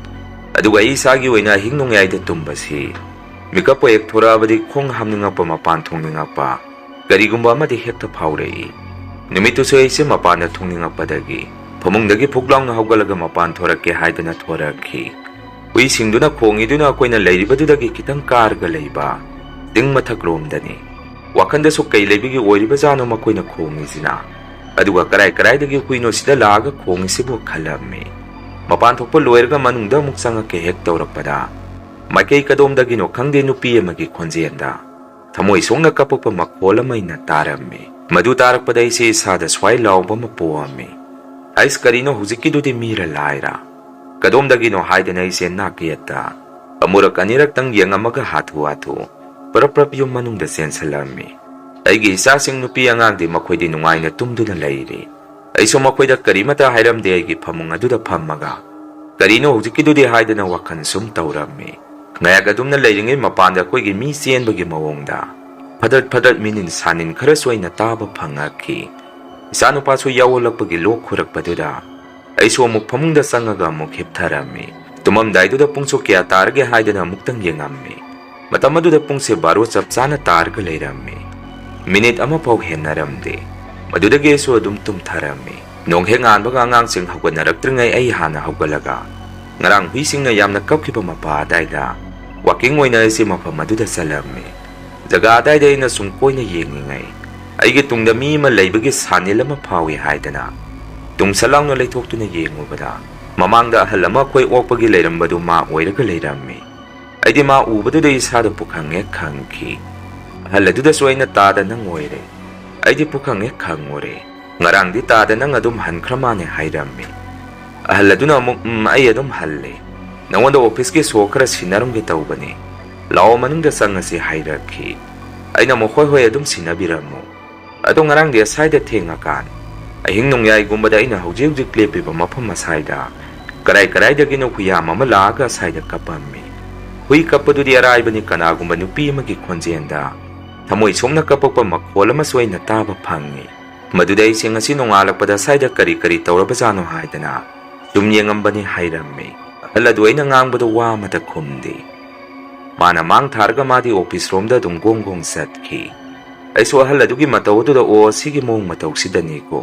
ꯑꯗꯨꯒ ꯑꯩ ꯏꯁꯥꯒꯤ ꯑꯣꯏꯅ ꯑꯍꯤꯡ ꯅꯣꯡꯌꯥꯏꯗ ꯇꯨꯝꯕꯁꯤ ꯃꯤꯀꯞꯄꯨ ꯍꯦꯛ ꯊꯣꯔꯛꯑꯕꯗꯤ ꯈꯣꯡ ꯍꯥꯝꯅꯤꯡꯉꯛꯄ, ꯃꯄꯥꯟ ꯊꯣꯡꯅꯤꯡꯉꯛꯄ ꯀꯔꯤꯒꯨꯝꯕ ꯑꯃꯗꯤ ꯍꯦꯛꯇ ꯐꯥꯎꯔꯛꯏ꯫ ꯅꯨꯃꯤꯠꯇꯨꯁꯨ ꯑꯩꯁꯦ ꯃꯄꯥꯟꯗ ꯊꯣꯡꯅꯤꯡꯉꯛꯄꯗꯒꯤ ꯐꯃꯨꯡꯗꯒꯤ ꯐꯨꯛ ꯂꯥꯎꯅ ꯍꯧꯒꯠꯂꯒ ꯃꯄꯥꯟ ꯊꯣꯔꯛꯀꯦ ꯍꯥꯏꯗꯅ ꯊꯣꯔꯛꯈꯤ꯫ ꯍꯨꯏꯁꯤꯡꯗꯨꯅ ꯈꯣꯡꯉꯤꯗꯨꯅ ꯑꯩꯈꯣꯏꯅ ꯂꯩꯔꯤꯕꯗꯨꯗꯒꯤ ꯈꯤꯇꯪ ꯀꯥꯔꯒ ꯂꯩꯕ ꯆꯤꯡ ꯃꯊꯛ ꯔꯣꯝꯗꯅꯤ꯫ ꯋꯥꯈꯟꯗꯁꯨ ꯀꯩ ꯂꯩꯕꯒꯤ ꯑꯣꯏꯔꯤꯕꯖꯥꯠꯅꯣ ꯃꯈꯣꯏꯅ ꯈꯣꯡꯉꯤꯁꯤꯅ? ꯑꯗꯨꯒ ꯀꯔꯥꯏꯗꯒꯤ ꯍꯨꯏꯅꯣ ꯁꯤꯗ ꯂꯥꯛꯑꯒ ꯈꯣꯡꯉꯤꯁꯤꯕꯨ ꯈꯜꯂꯝꯃꯤ꯫ ꯃꯄꯥꯟ ꯊꯣꯛꯄ ꯂꯣꯏꯔꯒ ꯃꯅꯨꯡꯗ ꯑꯃꯨꯛ ꯆꯪꯉꯛꯀꯦ ꯍꯦꯛ ꯇꯧꯔꯛꯄꯗ ꯃꯥꯏꯀꯩ ꯀꯗꯣꯝꯗꯒꯤꯅꯣ ꯈꯪꯗꯦ ꯅꯨꯄꯤ ꯑꯃꯒꯤ ꯈꯣꯟꯖꯦꯜꯗ ꯊꯃꯣꯏ ꯁꯣꯛꯅ ꯀꯞꯄꯛꯄ ꯃꯈꯣꯜ ꯑꯃ ꯑꯩꯅ ꯇꯥꯔꯝꯃꯤ꯫ ꯃꯗꯨ ꯇꯥꯔꯛꯄꯗ ꯑꯩꯁꯦ ꯏꯁꯥꯗ ꯁ꯭ꯋꯥꯏ ꯂꯥꯎꯕ ꯑꯃ ꯄꯣꯛꯑꯝꯃꯤ꯫ ꯑꯩꯁ ꯀꯔꯤꯅꯣ ꯍꯧꯖꯤꯛꯀꯤꯗꯨꯗꯤ ꯃꯤꯔ ꯂꯥꯏꯔ? ꯀꯗꯣꯝꯗꯒꯤꯅꯣ ꯍꯥꯏꯗꯅ ꯑꯩꯁꯦ ꯅꯥꯛ ꯌꯦꯠꯇ ꯑꯃꯨꯔꯛ ꯑꯅꯤꯔꯛꯇꯪ ꯌꯦꯡꯉꯝꯃꯒ ꯍꯥꯊꯨ ꯄꯔꯞ ꯌꯨꯝ ꯃꯅꯨꯡꯗ ꯆꯦꯟꯁꯤꯜꯂꯝꯃꯤ꯫ ꯑꯩꯒꯤ ꯏꯆꯥꯁꯤꯡ ꯅꯨꯄꯤ ꯑꯉꯥꯡꯗꯤ ꯃꯈꯣꯏꯗꯤ ꯅꯨꯡꯉꯥꯏꯅ ꯇꯨꯝꯗꯨꯅ ꯂꯩꯔꯤ꯫ ꯑꯩꯁꯨ ꯃꯈꯣꯏꯗ ꯀꯔꯤꯃꯠꯇ ꯍꯥꯏꯔꯝꯗꯦ ꯑꯩꯒꯤ ꯐꯃꯨꯡ ꯑꯗꯨꯗ ꯐꯝꯃꯒ ꯀꯔꯤꯅꯣ ꯍꯧꯖꯤꯛꯀꯤꯗꯨꯗꯤ ꯍꯥꯏꯗꯅ ꯋꯥꯈꯜ ꯁꯨꯝ ꯇꯧꯔꯝꯃꯤ꯫ ꯉꯥꯌꯛ ꯑꯗꯨꯝꯅ ꯂꯩꯔꯤꯉꯩ ꯃꯄꯥꯟꯗ ꯑꯩꯈꯣꯏꯒꯤ ꯃꯤ ꯆꯦꯟꯕꯒꯤ ꯃꯑꯣꯡꯗ ꯐꯗꯠ ꯃꯤꯅꯤꯟ ꯁꯥꯅꯤꯟ ꯈꯔꯁꯨ ꯑꯩꯅ ꯇꯥꯕ ꯐꯪꯉꯛꯈꯤ꯫ ꯏꯆꯥꯅꯨꯄꯥꯁꯨ ꯌꯥꯎꯍꯜꯂꯛꯄꯒꯤ ꯂꯣꯛ ꯈꯨꯔꯛꯄꯗꯨꯗ ꯑꯩꯁꯨ ꯑꯃꯨꯛ ꯐꯃꯨꯡꯗ ꯆꯪꯉꯒ ꯑꯃꯨꯛ ꯍꯤꯞꯊꯔꯝꯃꯤ꯫ ꯇꯨꯝꯃꯝꯗꯥꯏꯗꯨꯗ ꯄꯨꯡꯁꯨ ꯀꯌꯥ ꯇꯥꯔꯒꯦ ꯍꯥꯏꯗꯅ ꯑꯃꯨꯛꯇꯪ ꯌꯦꯡꯉꯝꯃꯤ꯫ ꯃꯇꯝ ꯑꯗꯨꯗ ꯄꯨꯡꯁꯦ ꯕꯥꯔꯣ ꯆꯞ ꯆꯥꯅ ꯇꯥꯔꯒ ꯂꯩꯔꯝꯃꯤ꯫ ꯃꯤꯅꯤꯠ ꯑꯃꯐꯥꯎ ꯍꯦꯟꯅꯔꯝꯗꯦ꯫ ꯃꯗꯨꯗꯒꯤ ꯑꯩꯁꯨ ꯑꯗꯨꯝ ꯇꯨꯝꯊꯔꯝꯃꯤ꯫ ꯅꯣꯡ ꯍꯦꯛ ꯉꯥꯟꯕꯒ ꯑꯉꯥꯡꯁꯤꯡ ꯍꯧꯒꯠꯅꯔꯛꯇ꯭ꯔꯤꯉꯩ ꯑꯩ ꯍꯥꯟꯅ ꯍꯧꯒꯠꯂꯒ ꯉꯔꯥꯡ ꯍꯨꯏꯁꯤꯡꯅ ꯌꯥꯝꯅ ꯀꯞꯈꯤꯕ ꯃꯄꯥ ꯑꯗꯥꯏꯗ ꯋꯥꯀꯤꯡ ꯑꯣꯏꯅ ꯑꯩꯁꯦ ꯃꯐꯝ ꯑꯗꯨꯗ ꯆꯠꯂꯝꯃꯤ꯫ ꯖꯒꯥ ꯑꯗꯥꯏꯗ ꯑꯩꯅ ꯁꯨꯝ ꯀꯣꯏꯅ ꯌꯦꯡꯂꯤꯉꯩ ꯑꯩꯒꯤ ꯇꯨꯡꯗ ꯃꯤ ꯑꯃ ꯂꯩꯕꯒꯤ ꯁꯥꯅꯤꯜ ꯑꯃ ꯐꯥꯎꯏ ꯍꯥꯏꯗꯅ ꯇꯨꯡꯁꯠ ꯂꯥꯎꯅ ꯂꯩꯊꯣꯛꯇꯨꯅ ꯌꯦꯡꯂꯨꯕꯗ ꯃꯃꯥꯡꯗ ꯑꯍꯜ ꯑꯃ ꯑꯩꯈꯣꯏ ꯑꯣꯛꯄꯒꯤ ꯂꯩꯔꯝꯕꯗꯨ ꯃꯥ ꯑꯣꯏꯔꯒ ꯂꯩꯔꯝꯃꯤ꯫ ꯑꯩꯗꯤ ꯃꯥ ꯎꯕꯗꯨꯗ ꯏꯁꯥꯗ ꯄꯨꯈꯪ ꯍꯦꯛ ꯈꯪꯈꯤ꯫ ꯑꯍꯜ ꯑꯗꯨꯗꯁꯨ ꯑꯩꯅ ꯇꯥꯗ ꯅꯪ ꯑꯣꯏꯔꯦ꯫ ꯑꯩꯗꯤ ꯄꯨꯈꯪ ꯍꯦꯛ ꯈꯪꯉꯨꯔꯦ꯫ ꯉꯔꯥꯡꯗꯤ ꯇꯥꯗ ꯅꯪ ꯑꯗꯨꯝ ꯍꯟꯈ꯭ꯔ ꯃꯥꯅꯦ ꯍꯥꯏꯔꯝꯃꯤ꯫ ꯑꯍꯜ ꯑꯗꯨꯅ ꯑꯃꯨꯛ ꯑꯩ ꯑꯗꯨꯝ ꯍꯜꯂꯦ꯫ ꯅꯉꯣꯟꯗ ꯑꯣꯐꯤꯁꯀꯤ ꯁꯣ ꯈꯔ ꯁꯤꯟꯅꯔꯝꯒꯦ ꯇꯧꯕꯅꯤ꯫ ꯂꯥꯛꯑꯣ ꯃꯅꯨꯡꯗ ꯆꯪꯉꯁꯤ ꯍꯥꯏꯔꯛꯈꯤ꯫ ꯑꯩꯅ ꯑꯃꯨꯛ ꯍꯣꯏ ꯑꯗꯨꯝ ꯁꯤꯟꯅꯕꯤꯔꯝꯃꯨ꯫ ꯑꯗꯣ ꯉꯔꯥꯡꯗꯤ ꯑꯁꯥꯏꯗ ꯊꯦꯡꯉꯀꯥꯟ ꯑꯍꯤꯡ ꯅꯣꯡꯌꯥꯏꯒꯨꯝꯕꯗ ꯑꯩꯅ ꯍꯧꯖꯤꯛ ꯂꯦꯞꯄꯤꯕ ꯃꯐꯝ ꯑꯁꯥꯏꯗ ꯀꯔꯥꯏꯗꯒꯤꯅꯣ ꯍꯨꯏꯌꯥꯝ ꯑꯃ ꯂꯥꯛꯑꯒ ꯑꯁꯥꯏꯗ ꯀꯞꯄꯝꯃꯤ꯫ ꯍꯨꯏ ꯀꯞꯄꯗꯨꯗꯤ ꯑꯔꯥꯏꯕꯅꯤ ꯀꯅꯥꯒꯨꯝꯕ ꯅꯨꯄꯤ ꯑꯃꯒꯤ ꯈꯣꯟꯖꯦꯜꯗ ꯊꯃꯣꯏ ꯁꯣꯛꯅ ꯀꯞꯄꯛꯄ ꯃꯈꯣꯜ ꯑꯃꯁꯨ ꯑꯩꯅ ꯇꯥꯕ ꯐꯪꯉꯤ꯫ ꯃꯗꯨꯗ ꯑꯩꯁꯦ ꯉꯁꯤ ꯅꯣꯡꯉꯥꯜꯂꯛꯄꯗ ꯑꯁꯥꯏꯗ ꯀꯔꯤ ꯇꯧꯔꯕꯖꯥꯠꯅꯣ ꯍꯥꯏꯗꯅ ꯁꯨꯝ ꯌꯦꯡꯉꯝꯕꯅꯤ ꯍꯥꯏꯔꯝꯃꯤ꯫ ꯑꯍꯜ ꯑꯗꯨ ꯑꯩꯅ ꯉꯥꯡꯕꯗ ꯋꯥ ꯑꯃꯇ ꯈꯨꯝꯗꯦ꯫ ꯃꯥꯅ ꯃꯥꯡ ꯊꯥꯔꯒ ꯃꯥꯗꯤ ꯑꯣꯐꯤꯁ ꯔꯣꯝꯗ ꯑꯗꯨꯝ ꯒꯣꯡ ꯆꯠꯈꯤ꯫ ꯑꯩꯁꯨ ꯑꯍꯜ ꯑꯗꯨꯒꯤ ꯃꯇꯧ ꯑꯗꯨꯗ ꯁꯤꯒꯤ ꯃꯑꯣꯡ ꯃꯇꯧꯁꯤꯗꯅꯤꯀꯣ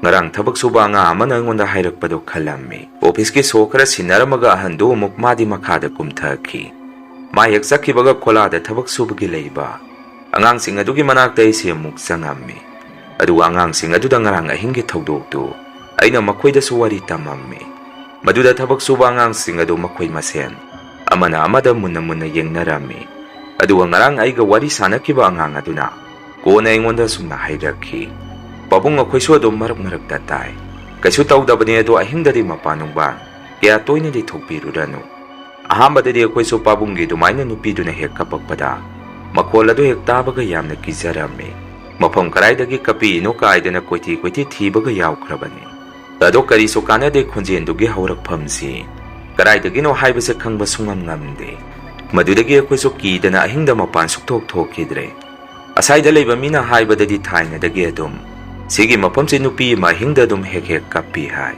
ꯉꯔꯥꯡ ꯊꯕꯛ ꯁꯨꯕ ꯑꯉꯥꯡ ꯑꯃꯅ ꯑꯩꯉꯣꯟꯗ ꯍꯥꯏꯔꯛꯄꯗꯣ ꯈꯜꯂꯝꯃꯤ꯫ ꯑꯣꯐꯤꯁꯀꯤ ꯁꯣ ꯈꯔ ꯁꯤꯟꯅꯔꯝꯃꯒ ꯑꯍꯟꯗꯨ ꯑꯃꯨꯛ ꯃꯥꯗꯤ ꯃꯈꯥꯗ ꯀꯨꯝꯊꯈꯤ꯫ ꯃꯥ ꯍꯦꯛ ꯆꯠꯈꯤꯕꯒ ꯈꯣꯂꯥꯗ ꯊꯕꯛ ꯁꯨꯕꯒꯤ ꯂꯩꯕ ꯑꯉꯥꯡꯁꯤꯡ ꯑꯗꯨꯒꯤ ꯃꯅꯥꯛꯇ ꯑꯩꯁꯦ ꯑꯃꯨꯛ ꯆꯪꯉꯝꯃꯤ꯫ ꯑꯗꯨꯒ ꯑꯉꯥꯡꯁꯤꯡ ꯑꯗꯨꯗ ꯉꯔꯥꯡ ꯑꯍꯤꯡꯒꯤ ꯊꯧꯗꯣꯛꯇꯨ ꯑꯩꯅ ꯃꯈꯣꯏꯗꯁꯨ ꯋꯥꯔꯤ ꯇꯝꯃꯝꯃꯤ꯫ ꯃꯗꯨꯗ ꯊꯕꯛ ꯁꯨꯕ ꯑꯉꯥꯡꯁꯤꯡ ꯑꯗꯨ ꯃꯈꯣꯏ ꯃꯁꯦꯟ ꯑꯃꯅ ꯑꯃꯗ ꯃꯨꯟꯅ ꯌꯦꯡꯅꯔꯝꯃꯤ꯫ ꯑꯗꯨꯒ ꯉꯔꯥꯡ ꯑꯩꯒ ꯋꯥꯔꯤ ꯁꯥꯟꯅꯈꯤꯕ ꯑꯉꯥꯡ ꯑꯗꯨꯅ ꯀꯣꯟꯅ ꯑꯩꯉꯣꯟꯗ ꯁꯨꯝꯅ ꯍꯥꯏꯔꯛꯈꯤ꯫ ꯄꯥꯕꯨꯡ ꯑꯩꯈꯣꯏꯁꯨ ꯑꯗꯨꯝ ꯃꯔꯛꯇ ꯇꯥꯏ꯫ ꯀꯩꯁꯨ ꯇꯧꯗꯕꯅꯤ ꯑꯗꯣ ꯑꯍꯤꯡꯗꯗꯤ ꯃꯄꯥꯟ ꯅꯨꯡꯕꯥꯟ ꯀꯌꯥ ꯇꯣꯏꯅꯗꯤ ꯊꯣꯛꯄꯤꯔꯨꯔꯅꯨ꯫ ꯑꯍꯥꯟꯕꯗꯗꯤ ꯑꯩꯈꯣꯏꯁꯨ ꯄꯥꯕꯨꯡꯒꯤ ꯑꯗꯨꯃꯥꯏꯅ ꯅꯨꯄꯤꯗꯨꯅ ꯍꯦꯛ ꯀꯞꯄꯛꯄꯗ ꯃꯈꯣꯜ ꯑꯗꯨ ꯍꯦꯛ ꯇꯥꯕꯒ ꯌꯥꯝꯅ ꯀꯤꯖꯔꯝꯃꯤ꯫ ꯃꯐꯝ ꯀꯔꯥꯏꯗꯒꯤ ꯀꯞꯄꯤꯅꯣ ꯀꯥꯏꯗꯅ ꯀꯣꯏꯊꯤ ꯊꯤꯕꯒ ꯌꯥꯎꯈ꯭ꯔꯕꯅꯤ꯫ ꯑꯗꯣ ꯀꯔꯤꯁꯨ ꯀꯥꯟꯅꯗꯦ ꯈꯣꯟꯖꯦꯜꯗꯨꯒꯤ ꯍꯧꯔꯛꯐꯝꯁꯤ ꯀꯔꯥꯏꯗꯒꯤꯅꯣ ꯍꯥꯏꯕꯁꯦ ꯈꯪꯕ ꯉꯝꯗꯦ꯫ ꯃꯗꯨꯗꯒꯤ ꯑꯩꯈꯣꯏꯁꯨ ꯀꯤꯗꯅ ꯑꯍꯤꯡꯗ ꯃꯄꯥꯟ ꯁꯨꯛꯊꯣꯛ ꯊꯣꯛꯈꯤꯗ꯭ꯔꯦ꯫ ꯑꯁꯥꯏꯗ ꯂꯩꯕ ꯃꯤꯅ ꯍꯥꯏꯕꯗꯗꯤ ꯊꯥꯏꯅꯗꯒꯤ ꯑꯗꯨꯝ ꯁꯤꯒꯤ ꯃꯐꯝꯁꯤ ꯅꯨꯄꯤ ꯑꯃ ꯑꯍꯤꯡꯗ ꯑꯗꯨꯝ ꯍꯦꯛ ꯀꯞꯄꯤ ꯍꯥꯏ꯫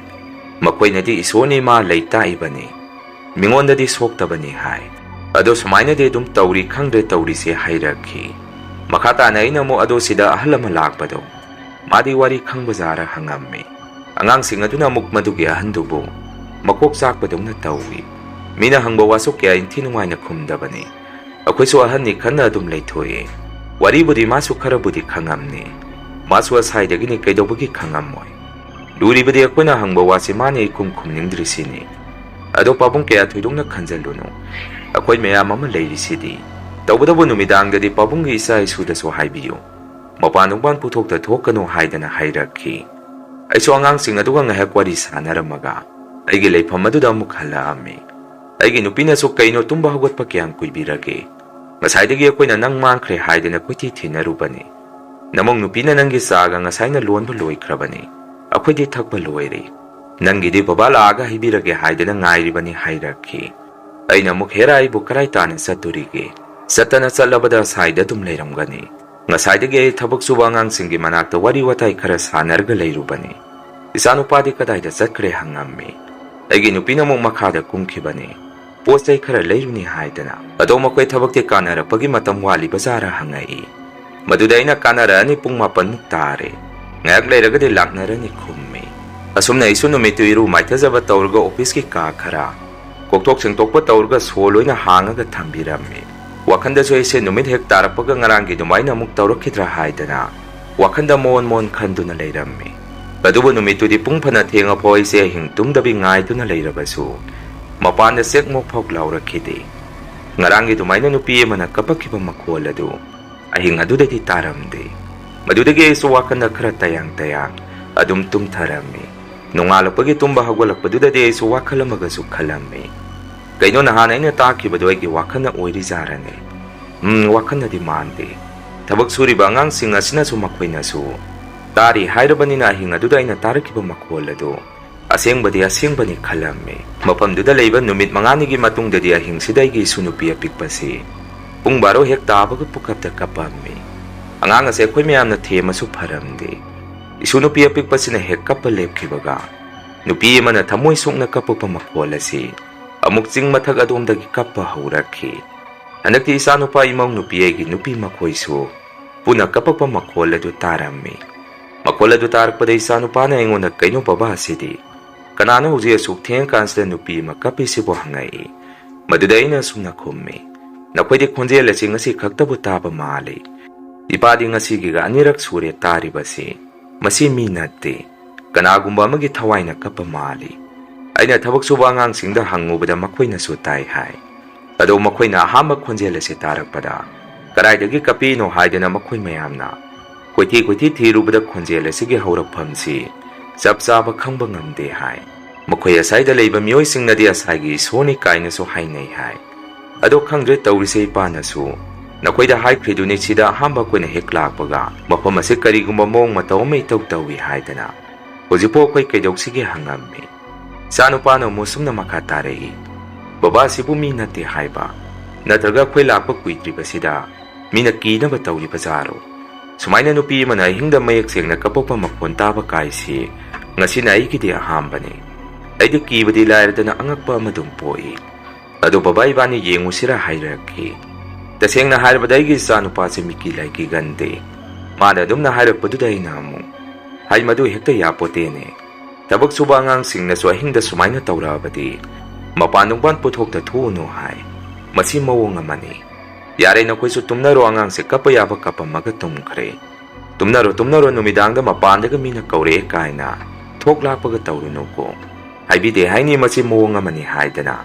ꯃꯈꯣꯏꯅꯗꯤ ꯏꯁꯣꯔꯅꯤ ꯃꯥ ꯂꯩ ꯇꯥꯛꯏꯕꯅꯤ ꯃꯤꯉꯣꯟꯗꯗꯤ ꯁꯣꯛꯇꯕꯅꯤ ꯍꯥꯏ꯫ ꯑꯗꯣ ꯁꯨꯃꯥꯏꯅꯗꯤ ꯑꯗꯨꯝ ꯇꯧꯔꯤ ꯈꯪꯗ꯭ꯔꯦ ꯇꯧꯔꯤꯁꯦ ꯍꯥꯏꯔꯛꯈꯤ꯫ ꯃꯈꯥ ꯇꯥꯅ ꯑꯩꯅ ꯑꯃꯨꯛ ꯑꯗꯣ ꯁꯤꯗ ꯑꯍꯜ ꯑꯃ ꯂꯥꯛꯄꯗꯣ ꯃꯥꯗꯤ ꯋꯥꯔꯤ ꯈꯪꯕꯖꯥꯔ ꯍꯪꯉꯝꯃꯤ꯫ ꯑꯉꯥꯡꯁꯤꯡ ꯑꯗꯨꯅ ꯑꯃꯨꯛ ꯃꯗꯨꯒꯤ ꯑꯍꯟꯗꯨꯕꯨ ꯃꯀꯣꯛ ꯆꯥꯛꯄꯗꯧꯅ ꯇꯧꯏ꯫ ꯃꯤꯅ ꯍꯪꯕ ꯋꯥꯁꯨ ꯀꯌꯥ ꯏꯟꯊꯤ ꯅꯨꯡꯉꯥꯏꯅ ꯈꯨꯝꯗꯕꯅꯤ꯫ ꯑꯩꯈꯣꯏꯁꯨ ꯑꯍꯟꯅꯤ ꯈꯟꯅ ꯑꯗꯨꯝ ꯂꯩꯊꯣꯛꯏ꯫ ꯋꯥꯔꯤꯕꯨꯗꯤ ꯃꯥꯁꯨ ꯈꯔꯕꯨꯗꯤ ꯈꯪꯉꯝꯅꯤ꯫ ꯃꯥꯁꯨ ꯑꯁꯥꯏꯗꯒꯤꯅꯤ ꯀꯩꯗꯧꯕꯒꯤ ꯈꯪꯉꯝꯃꯣꯏ꯫ ꯂꯨꯔꯤꯕꯗꯤ ꯑꯩꯈꯣꯏꯅ ꯍꯪꯕ ꯋꯥꯁꯤ ꯃꯥꯅ ꯏꯈꯨꯝ ꯈꯨꯝꯅꯤꯡꯗ꯭ꯔꯤꯁꯤꯅꯤ꯫ ꯑꯗꯣ ꯄꯥꯕꯨꯡ ꯀꯌꯥ ꯊꯣꯏꯗꯣꯛꯅ ꯈꯟꯖꯜꯂꯨꯅꯨ꯫ ꯑꯩꯈꯣꯏ ꯃꯌꯥꯝ ꯑꯃ ꯂꯩꯔꯤꯁꯤꯗꯤ ꯇꯧꯕꯇꯕꯨ ꯅꯨꯃꯤꯗꯥꯡꯗꯗꯤ ꯄꯥꯕꯨꯡꯒꯤ ꯏꯆꯥ ꯏꯁꯨꯗꯁꯨ ꯍꯥꯏꯕꯤꯌꯨ ꯃꯄꯥꯟ ꯅꯨꯡꯄꯥꯟ ꯄꯨꯊꯣꯛꯇ ꯊꯣꯛꯀꯅꯨ ꯍꯥꯏꯗꯅ ꯍꯥꯏꯔꯛꯈꯤ꯫ ꯑꯩꯁꯨ ꯑꯉꯥꯡꯁꯤꯡ ꯑꯗꯨꯒ ꯉꯥꯏꯍꯥꯛ ꯋꯥꯔꯤ ꯁꯥꯟꯅꯔꯝꯃꯒ ꯑꯩꯒꯤ ꯂꯩꯐꯝ ꯑꯗꯨꯗ ꯑꯃꯨꯛ ꯍꯜꯂꯛꯑꯝꯃꯤ꯫ ꯑꯩꯒꯤ ꯅꯨꯄꯤꯅꯁꯨ ꯀꯩꯅꯣ ꯇꯨꯝꯕ ꯍꯧꯒꯠꯄ ꯀꯌꯥꯝ ꯀꯨꯏꯕꯤꯔꯒꯦ? ꯉꯁꯥꯏꯗꯒꯤ ꯑꯩꯈꯣꯏꯅ ꯅꯪ ꯃꯥꯡꯈ꯭ꯔꯦ ꯍꯥꯏꯗꯅ ꯀꯣꯏꯊꯤ ꯊꯤꯅꯔꯨꯕꯅꯤ꯫ ꯅꯃꯧ ꯅꯨꯄꯤꯅ ꯅꯪꯒꯤ ꯆꯥꯒ ꯉꯁꯥꯏꯅ ꯂꯣꯟꯕ ꯂꯣꯏꯈ꯭ꯔꯕꯅꯤ꯫ ꯑꯩꯈꯣꯏꯗꯤ ꯊꯛꯄ ꯂꯣꯏꯔꯦ꯫ ꯅꯪꯒꯤꯗꯤ ꯕꯕꯥ ꯂꯥꯛꯑꯒ ꯍꯩꯕꯤꯔꯒꯦ ꯍꯥꯏꯗꯅ ꯉꯥꯏꯔꯤꯕꯅꯤ ꯍꯥꯏꯔꯛꯈꯤ꯫ ꯑꯩꯅ ꯑꯃꯨꯛ ꯍꯦꯔꯥ ꯑꯩꯕꯨ ꯀꯔꯥꯏ ꯇꯥꯅ ꯆꯠꯇꯣꯔꯤꯒꯦ? ꯆꯠꯇꯅ ꯆꯠꯂꯕꯗ ꯁꯥꯏꯗ ꯑꯗꯨꯝ ꯂꯩꯔꯝꯒꯅꯤ꯫ ꯉꯁꯥꯏꯗꯒꯤ ꯑꯩ ꯊꯕꯛ ꯁꯨꯕ ꯑꯉꯥꯡꯁꯤꯡꯒꯤ ꯃꯅꯥꯛꯇ ꯋꯥꯔꯤ ꯋꯥꯇꯥꯏ ꯈꯔ ꯁꯥꯟꯅꯔꯒ ꯂꯩꯔꯨꯕꯅꯤ꯫ ꯏꯆꯥꯅꯨꯄꯥꯗꯤ ꯀꯗꯥꯏꯗ ꯆꯠꯈ꯭ꯔꯦ ꯍꯪꯉꯝꯃꯤ꯫ ꯑꯩꯒꯤ ꯅꯨꯄꯤꯅ ꯑꯃꯨꯛ ꯃꯈꯥꯗ ꯀꯨꯝꯈꯤꯕꯅꯤ ꯄꯣꯠ ꯆꯩ ꯈꯔ ꯂꯩꯔꯨꯅꯤ ꯍꯥꯏꯗꯅ꯫ ꯑꯗꯣ ꯃꯈꯣꯏ ꯊꯕꯛꯇꯤ ꯀꯥꯟꯅꯔꯛꯄꯒꯤ ꯃꯇꯝ ꯋꯥꯠꯂꯤꯕꯖꯥꯔ ꯍꯪꯉꯛꯏ꯫ ꯃꯗꯨꯗ ꯑꯩꯅ ꯀꯥꯟꯅꯔꯛꯑꯅꯤ ꯄꯨꯡ 7ꯃꯨꯛ ꯇꯥꯔꯦ꯫ ꯉꯥꯏꯍꯥꯛ ꯂꯩꯔꯒꯗꯤ ꯂꯥꯛꯅꯔꯅꯤ ꯈꯨꯝꯃꯤ꯫ ꯑꯁꯨꯝꯅ ꯑꯩꯁꯨ ꯅꯨꯃꯤꯠꯇꯨ ꯏꯔꯨ ꯃꯥꯏꯊꯖꯕ ꯇꯧꯔꯒ ꯑꯣꯐꯤꯁꯀꯤ ꯀꯥ ꯈꯔ ꯀꯣꯛꯊꯣꯛ ꯁꯦꯡꯇꯣꯛꯄ ꯇꯧꯔꯒ ꯁꯣ ꯂꯣꯏꯅ ꯍꯥꯡꯉꯒ ꯊꯝꯕꯤꯔꯝꯃꯤ꯫ ꯋꯥꯈꯟꯗꯁꯨ ꯑꯩꯁꯦ ꯅꯨꯃꯤꯠ ꯍꯦꯛ ꯇꯥꯔꯛꯄꯒ ꯉꯔꯥꯡꯒꯤ ꯑꯗꯨꯃꯥꯏꯅ ꯑꯃꯨꯛ ꯇꯧꯔꯛꯈꯤꯗ꯭ꯔꯥ ꯍꯥꯏꯗꯅ ꯋꯥꯈꯟꯗ ꯃꯣꯟ ꯈꯟꯗꯨꯅ ꯂꯩꯔꯝꯃꯤ꯫ ꯑꯗꯨꯕꯨ ꯅꯨꯃꯤꯠꯇꯨꯗꯤ ꯄꯨꯡ ꯐꯅ ꯊꯦꯡꯉꯐꯥꯎ ꯑꯩꯁꯦ ꯑꯍꯤꯡ ꯇꯨꯝꯗꯕꯤ ꯉꯥꯏꯗꯨꯅ ꯂꯩꯔꯕꯁꯨ ꯃꯄꯥꯟꯗ ꯆꯦꯛꯃꯣꯛ ꯐꯥꯎ ꯂꯥꯎꯔꯛꯈꯤꯗꯦ꯫ ꯉꯔꯥꯡꯒꯤ ꯑꯗꯨꯃꯥꯏꯅ ꯅꯨꯄꯤ ꯑꯃꯅ ꯀꯞꯄꯛꯈꯤꯕ ꯃꯈꯣꯜ ꯑꯗꯨ ꯑꯍꯤꯡ ꯑꯗꯨꯗꯗꯤ ꯇꯥꯔꯝꯗꯦ꯫ ꯃꯗꯨꯗꯒꯤ ꯑꯩꯁꯨ ꯋꯥꯈꯜꯗ ꯈꯔ ꯇꯌꯥꯡ ꯑꯗꯨꯝ ꯇꯨꯝꯊꯔꯝꯃꯤ꯫ ꯅꯣꯡꯉꯥꯜꯂꯛꯄꯒꯤ ꯇꯨꯝꯕ ꯍꯧꯒꯠꯂꯛꯄꯗꯨꯗꯗꯤ ꯑꯩꯁꯨ ꯋꯥꯈꯜ ꯑꯃꯒꯁꯨ ꯈꯜꯂꯝꯃꯤ꯫ ꯀꯩꯅꯣ ꯅꯍꯥꯟ ꯑꯩꯅ ꯇꯥꯈꯤꯕꯗꯣ ꯑꯩꯒꯤ ꯋꯥꯈꯜꯅ ꯑꯣꯏꯔꯤꯖꯥꯔꯅꯦ? ꯋꯥꯈꯜꯅꯗꯤ ꯃꯥꯟꯗꯦ꯫ ꯊꯕꯛ ꯁꯨꯔꯤꯕ ꯑꯉꯥꯡꯁꯤꯡ ꯑꯁꯤꯅꯁꯨ ꯃꯈꯣꯏꯅꯁꯨ ꯇꯥꯔꯤ ꯍꯥꯏꯔꯕꯅꯤꯅ ꯑꯍꯤꯡ ꯑꯗꯨꯗ ꯑꯩꯅ ꯇꯥꯔꯛꯈꯤꯕ ꯃꯈꯣꯜ ꯑꯗꯨ ꯑꯁꯦꯡꯕꯗꯤ ꯑꯁꯦꯡꯕꯅꯤ ꯈꯜꯂꯝꯃꯤ꯫ ꯃꯐꯝꯗꯨꯗ ꯂꯩꯕ ꯅꯨꯃꯤꯠ 5ꯅꯤꯒꯤ ꯃꯇꯨꯡꯗꯗꯤ ꯑꯍꯤꯡꯁꯤꯗ ꯑꯩꯒꯤ ꯏꯁꯨꯅꯨꯄꯤ ꯑꯄꯤꯛꯄꯁꯤ ꯄꯨꯡ 12 ꯍꯦꯛ ꯇꯥꯕꯒ ꯄꯨꯈꯞꯇ ꯀꯞꯄꯝꯃꯤ꯫ ꯑꯉꯥꯡ ꯑꯁꯦ ꯑꯩꯈꯣꯏ ꯃꯌꯥꯝꯅ ꯊꯦꯝꯃꯁꯨ ꯐꯔꯝꯗꯦ꯫ ꯏꯁꯨꯅꯨꯄꯤ ꯑꯄꯤꯛꯄꯁꯤꯅ ꯍꯦꯛ ꯀꯞꯄ ꯂꯦꯞꯈꯤꯕꯒ ꯅꯨꯄꯤ ꯑꯃꯅ ꯊꯃꯣꯏ ꯁꯣꯛꯅ ꯀꯞꯄꯛꯄ ꯃꯈꯣꯜ ꯑꯁꯤ ꯑꯃꯨꯛ ꯆꯤꯡ ꯃꯊꯛ ꯑꯗꯣꯝꯗꯒꯤ ꯀꯞꯄ ꯍꯧꯔꯛꯈꯤ꯫ ꯍꯟꯗꯛꯇꯤ ꯏꯆꯥꯅꯨꯄꯥ ꯏꯃꯧ ꯅꯨꯄꯤ ꯑꯩꯒꯤ ꯅꯨꯄꯤ ꯃꯈꯣꯏꯁꯨ ꯄꯨꯟꯅ ꯀꯞꯄꯛꯄ ꯃꯈꯣꯜ ꯑꯗꯨ ꯇꯥꯔꯝꯃꯤ꯫ ꯃꯈꯣꯜ ꯑꯗꯨ ꯇꯥꯔꯛꯄꯗ ꯏꯆꯥꯅꯨꯄꯥꯅ ꯑꯩꯉꯣꯟꯗ "ꯀꯩꯅꯣ ꯕꯕꯥ, ꯑꯁꯤꯗꯤ ꯀꯅꯥꯅꯣ ꯍꯧꯖꯤꯛ ꯑꯁꯨꯛ ꯊꯦꯡꯉꯀꯥꯟꯁꯤꯗ ꯅꯨꯄꯤ ꯑꯃ ꯀꯞꯄꯤꯁꯤꯕꯨ?" ꯍꯪꯉꯛꯏ꯫ ꯃꯗꯨꯗ ꯑꯩꯅ ꯑꯁꯨꯝꯅ ꯈꯨꯝꯃꯤ, "ꯅꯈꯣꯏꯗꯤ ꯈꯣꯟꯖꯦꯜ ꯑꯁꯤ ꯉꯁꯤ ꯈꯛꯇꯕꯨ ꯇꯥꯕ ꯃꯥꯜꯂꯤ꯫ ꯏꯄꯥꯗꯤ ꯉꯁꯤꯒꯤꯒ 2ꯔꯛ ꯁꯨꯔꯦ ꯇꯥꯔꯤꯕꯁꯤ꯫ ꯃꯁꯤ ꯃꯤ ꯅꯠꯇꯦ, ꯀꯅꯥꯒꯨꯝꯕ ꯑꯃꯒꯤ ꯊꯋꯥꯏꯅ ꯀꯞꯄ ꯃꯥꯜꯂꯤ." ꯑꯩꯅ ꯊꯕꯛ ꯁꯨꯕ ꯑꯉꯥꯡꯁꯤꯡꯗ ꯍꯪꯉꯨꯕꯗ ꯃꯈꯣꯏꯅꯁꯨ ꯇꯥꯏ ꯍꯥꯏ꯫ ꯑꯗꯣ ꯃꯈꯣꯏꯅ ꯑꯍꯥꯟꯕ ꯈꯣꯟꯖꯦꯜ ꯑꯁꯤ ꯇꯥꯔꯛꯄꯗ ꯀꯗꯥꯏꯗꯒꯤ ꯀꯞꯄꯤꯅꯣ ꯍꯥꯏꯗꯅ ꯃꯈꯣꯏ ꯃꯌꯥꯝꯅ ꯀꯣꯏꯊꯤ ꯊꯤꯔꯨꯕꯗ ꯈꯣꯟꯖꯦꯜ ꯑꯁꯤꯒꯤ ꯍꯧꯔꯛꯐꯝꯁꯤ ꯆꯞ ꯆꯥꯕ ꯈꯪꯕ ꯉꯝꯗꯦ ꯍꯥꯏ꯫ ꯃꯈꯣꯏ ꯑꯁꯥꯏꯗ ꯂꯩꯕ ꯃꯤꯑꯣꯏꯁꯤꯡꯅꯗꯤ ꯑꯁꯥꯏꯒꯤ ꯏꯁꯣꯔꯅꯤ ꯀꯥꯏꯅꯁꯨ ꯍꯥꯏꯅꯩ ꯍꯥꯏ꯫ ꯑꯗꯣ ꯈꯪꯗ꯭ꯔꯦ ꯇꯧꯔꯤꯁꯦ, ꯏꯄꯥꯅꯁꯨ ꯅꯈꯣꯏꯗ ꯍꯥꯏꯈ꯭ꯔꯤꯗꯨꯅꯤ ꯁꯤꯗ ꯑꯍꯥꯟꯕ ꯑꯩꯈꯣꯏꯅ ꯍꯦꯛ ꯂꯥꯛꯄꯒ ꯃꯐꯝ ꯑꯁꯤ ꯀꯔꯤꯒꯨꯝꯕ ꯃꯑꯣꯡ ꯃꯇꯧ ꯑꯃ ꯏꯇꯧ ꯇꯧꯏ ꯍꯥꯏꯗꯅ꯫ ꯍꯧꯖꯤꯛꯐꯥꯎ ꯑꯩꯈꯣꯏ ꯀꯩꯗꯧꯁꯤꯒꯦ ꯍꯪꯉꯝꯃꯤ꯫ ꯏꯆꯥꯅꯨꯄꯥꯅ ꯑꯃꯨꯛ ꯁꯨꯝꯅ ꯃꯈꯥ ꯇꯥꯔꯛꯏ, "ꯕꯕꯥ, ꯁꯤꯕꯨ ꯃꯤ ꯅꯠꯇꯦ ꯍꯥꯏꯕ? ꯅꯠꯇ꯭ꯔꯒ ꯑꯩꯈꯣꯏ ꯂꯥꯛꯄ ꯀꯨꯏꯗ꯭ꯔꯤꯕꯁꯤꯗ ꯃꯤꯅ ꯀꯤꯅꯕ ꯇꯧꯔꯤꯕꯖꯥꯔꯣ? ꯁꯨꯃꯥꯏꯅ ꯅꯨꯄꯤ ꯑꯃꯅ ꯑꯍꯤꯡꯗ ꯃꯌꯦꯛ ꯁꯦꯡꯅ ꯀꯞꯄꯛꯄ ꯃꯈꯣꯟ ꯇꯥꯕ ꯀꯥꯏꯁꯤ ꯉꯁꯤꯅ ꯑꯩꯒꯤꯗꯤ ꯑꯍꯥꯟꯕꯅꯤ꯫ ꯑꯩꯗꯤ ꯀꯤꯕꯗꯤ ꯂꯥꯏꯔꯗꯅ ꯑꯉꯛꯄ ꯑꯃꯗꯨꯝ ꯄꯣꯛꯏ꯫ ꯑꯗꯣ ꯕꯕꯥ, ꯏꯕꯥꯅꯤ ꯌꯦꯡꯉꯨꯁꯤꯔꯥ ꯍꯥꯏꯔꯛꯈꯤ꯫ ꯇꯁꯦꯡꯅ ꯍꯥꯏꯔꯕꯗ ꯑꯩꯒꯤ ꯏꯆꯥꯅꯨꯄꯥꯁꯤ ꯃꯤꯀꯤ ꯂꯥꯏꯀꯤꯒꯟꯗꯦ꯫ ꯃꯥꯅ ꯑꯗꯨꯝꯅ ꯍꯥꯏꯔꯛꯄꯗꯨꯗ ꯑꯩꯅ ꯑꯃꯨꯛ ꯍꯥꯏ, ꯃꯗꯨ ꯍꯦꯛꯇ ꯌꯥꯄꯣꯠꯇꯦꯅꯦ꯫ ꯊꯕꯛ ꯁꯨꯕ ꯑꯉꯥꯡꯁꯤꯡꯅꯁꯨ ꯑꯍꯤꯡꯗ ꯁꯨꯃꯥꯏꯅ ꯇꯧꯔꯛꯑꯕꯗꯤ ꯃꯄꯥꯟ ꯅꯨꯡꯄꯥꯟ ꯄꯨꯊꯣꯛꯇ ꯊꯣꯛꯎꯅꯨ ꯍꯥꯏ꯫ ꯃꯁꯤ ꯃꯑꯣꯡ ꯑꯃꯅꯤ꯫ ꯌꯥꯔꯦ, ꯅꯈꯣꯏꯁꯨ ꯇꯨꯝꯅꯔꯣ, ꯑꯉꯥꯡꯁꯦ ꯀꯞꯄ ꯌꯥꯕ ꯀꯞꯄꯝꯃꯒ ꯇꯨꯝꯈ꯭ꯔꯦ꯫ ꯇꯨꯝꯅꯔꯣ, ꯅꯨꯃꯤꯗꯥꯡꯗ ꯃꯄꯥꯟꯗꯒ ꯃꯤꯅ ꯀꯧꯔꯛꯑꯦ ꯀꯥꯏꯅ ꯊꯣꯛ ꯂꯥꯛꯄꯒ ꯇꯧꯔꯨꯅꯨꯀꯣ꯫ ꯍꯥꯏꯕꯤꯗꯦ ꯍꯥꯏꯅꯤ, ꯃꯁꯤ ꯃꯑꯣꯡ ꯑꯃꯅꯤ ꯍꯥꯏꯗꯅ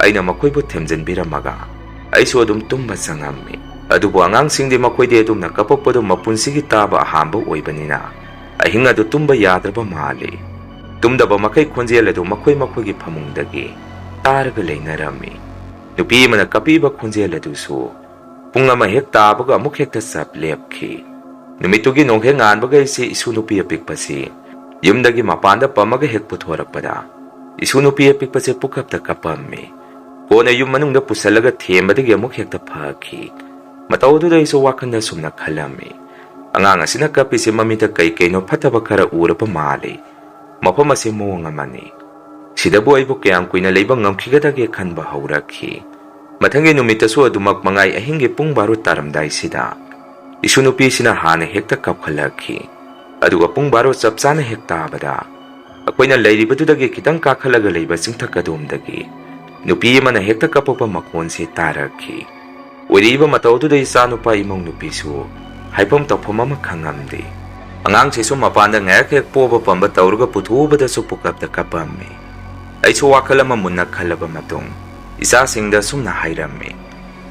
ꯑꯩꯅ ꯃꯈꯣꯏꯕꯨ ꯊꯦꯝꯖꯤꯟꯕꯤꯔꯝꯃꯒ ꯑꯩꯁꯨ ꯑꯗꯨꯝ ꯇꯨꯝꯕ ꯆꯪꯉꯝꯃꯤ꯫ ꯑꯗꯨꯕꯨ ꯑꯉꯥꯡꯁꯤꯡꯗꯤ ꯃꯈꯣꯏꯗꯤ ꯑꯗꯨꯝꯅ ꯀꯞꯄꯛꯄꯗꯨ ꯃꯄꯨꯟꯁꯤꯒꯤ ꯇꯥꯕ ꯑꯍꯥꯟꯕ ꯑꯣꯏꯕꯅꯤꯅ ꯑꯍꯤꯡ ꯑꯗꯨ ꯇꯨꯝꯕ ꯌꯥꯗ꯭ꯔꯕ ꯃꯥꯜꯂꯤ꯫ ꯇꯨꯝꯗꯕ ꯃꯈꯩ ꯈꯣꯟꯖꯦꯜ ꯑꯗꯨ ꯃꯈꯣꯏꯒꯤ ꯐꯃꯨꯡꯗꯒꯤ ꯇꯥꯔꯒ ꯂꯩꯅꯔꯝꯃꯤ꯫ ꯅꯨꯄꯤ ꯑꯃꯅ ꯀꯞꯄꯤꯕ ꯈꯣꯟꯖꯦꯜ ꯑꯗꯨꯁꯨ ꯄꯨꯡ 1 ꯍꯦꯛ ꯇꯥꯕꯒ ꯑꯃꯨꯛ ꯍꯦꯛꯇ ꯆꯞ ꯂꯦꯞꯈꯤ꯫ ꯅꯨꯃꯤꯠꯇꯨꯒꯤ ꯅꯣꯡꯍꯦꯛ ꯉꯥꯟꯕꯒ ꯑꯩꯁꯤ ꯏꯁꯨꯅꯨꯄꯤ ꯑꯄꯤꯛꯄꯁꯤ ꯌꯨꯝꯗꯒꯤ ꯃꯄꯥꯟꯗ ꯄꯝꯃꯒ ꯍꯦꯛ ꯄꯨꯊꯣꯔꯛꯄꯗ ꯏꯁꯨꯅꯨꯄꯤ ꯑꯄꯤꯛꯄꯁꯦ ꯄꯨꯈꯞꯇ ꯀꯞꯄꯝꯃꯤ꯫ ꯀꯣꯟꯅ ꯌꯨꯝ ꯃꯅꯨꯡꯗ ꯄꯨꯁꯜꯂꯒ ꯊꯦꯝꯕꯗꯒꯤ ꯑꯃꯨꯛ ꯍꯦꯛꯇ ꯐꯈꯤ꯫ ꯃꯇꯧ ꯑꯗꯨꯗ ꯑꯩꯁꯨ ꯋꯥꯈꯜꯗ ꯁꯨꯝꯅ ꯈꯜꯂꯝꯃꯤ, ꯑꯉꯥꯡ ꯑꯁꯤꯅ ꯀꯞꯄꯤꯁꯦ ꯃꯃꯤꯠꯇ ꯀꯩꯅꯣ ꯐꯠꯇꯕ ꯈꯔ ꯎꯔꯕ ꯃꯥꯜꯂꯤ꯫ ꯃꯐꯝ ꯑꯁꯤ ꯃꯑꯣꯡ ꯑꯃꯅꯤ꯫ ꯁꯤꯗꯕꯨ ꯑꯩꯕꯨ ꯀꯌꯥꯝ ꯀꯨꯏꯅ ꯂꯩꯕ ꯉꯝꯈꯤꯒꯗꯒꯦ ꯈꯟꯕ ꯍꯧꯔꯛꯈꯤ꯫ ꯃꯊꯪꯒꯤ ꯅꯨꯃꯤꯠꯇꯁꯨ ꯑꯗꯨꯃꯛ ꯃꯉꯥꯏ ꯑꯍꯤꯡꯒꯤ ꯄꯨꯡ 12 ꯇꯥꯔꯝꯗꯥꯏꯁꯤꯗ ꯏꯁꯨꯅꯨꯄꯤꯁꯤꯅ ꯍꯥꯟꯅ ꯍꯦꯛꯇ ꯀꯞꯈꯠꯂꯛꯈꯤ꯫ ꯑꯗꯨꯒ ꯄꯨꯡ 12 ꯆꯞ ꯆꯥꯅ ꯍꯦꯛ ꯇꯥꯕꯗ ꯑꯩꯈꯣꯏꯅ ꯂꯩꯔꯤꯕꯗꯨꯗꯒꯤ ꯈꯤꯇꯪ ꯀꯥꯈꯠꯂꯒ ꯂꯩꯕ ꯆꯤꯡꯊꯛ ꯑꯗꯣꯝꯗꯒꯤ ꯅꯨꯄꯤ ꯑꯃꯅ ꯍꯦꯛꯇ ꯀꯞꯄꯛꯄ ꯃꯈꯣꯟꯁꯤ ꯇꯥꯔꯛꯈꯤ꯫ ꯑꯣꯏꯔꯤꯕ ꯃꯇꯧ ꯑꯗꯨꯗ ꯏꯆꯥꯅꯨꯄꯥ ꯏꯃꯧ ꯅꯨꯄꯤꯁꯨ ꯍꯥꯏꯐꯝ ꯇꯧꯐꯝ ꯑꯃ ꯈꯪꯉꯝꯗꯦ꯫ ꯑꯉꯥꯡꯁꯤꯁꯨ ꯃꯄꯥꯟꯗ ꯉꯥꯏꯍꯥꯛ ꯍꯦꯛ ꯄꯣꯕ ꯄꯝꯕ ꯇꯧꯔꯒ ꯄꯨꯊꯣꯛꯎꯕꯗꯁꯨ ꯄꯨꯀꯞꯇ ꯀꯞꯄꯝꯃꯤ꯫ ꯑꯩꯁꯨ ꯋꯥꯈꯜ ꯑꯃ ꯃꯨꯟꯅ ꯈꯜꯂꯕ ꯃꯇꯨꯡ ꯏꯆꯥꯁꯤꯡꯗ ꯁꯨꯝꯅ ꯍꯥꯏꯔꯝꯃꯤ,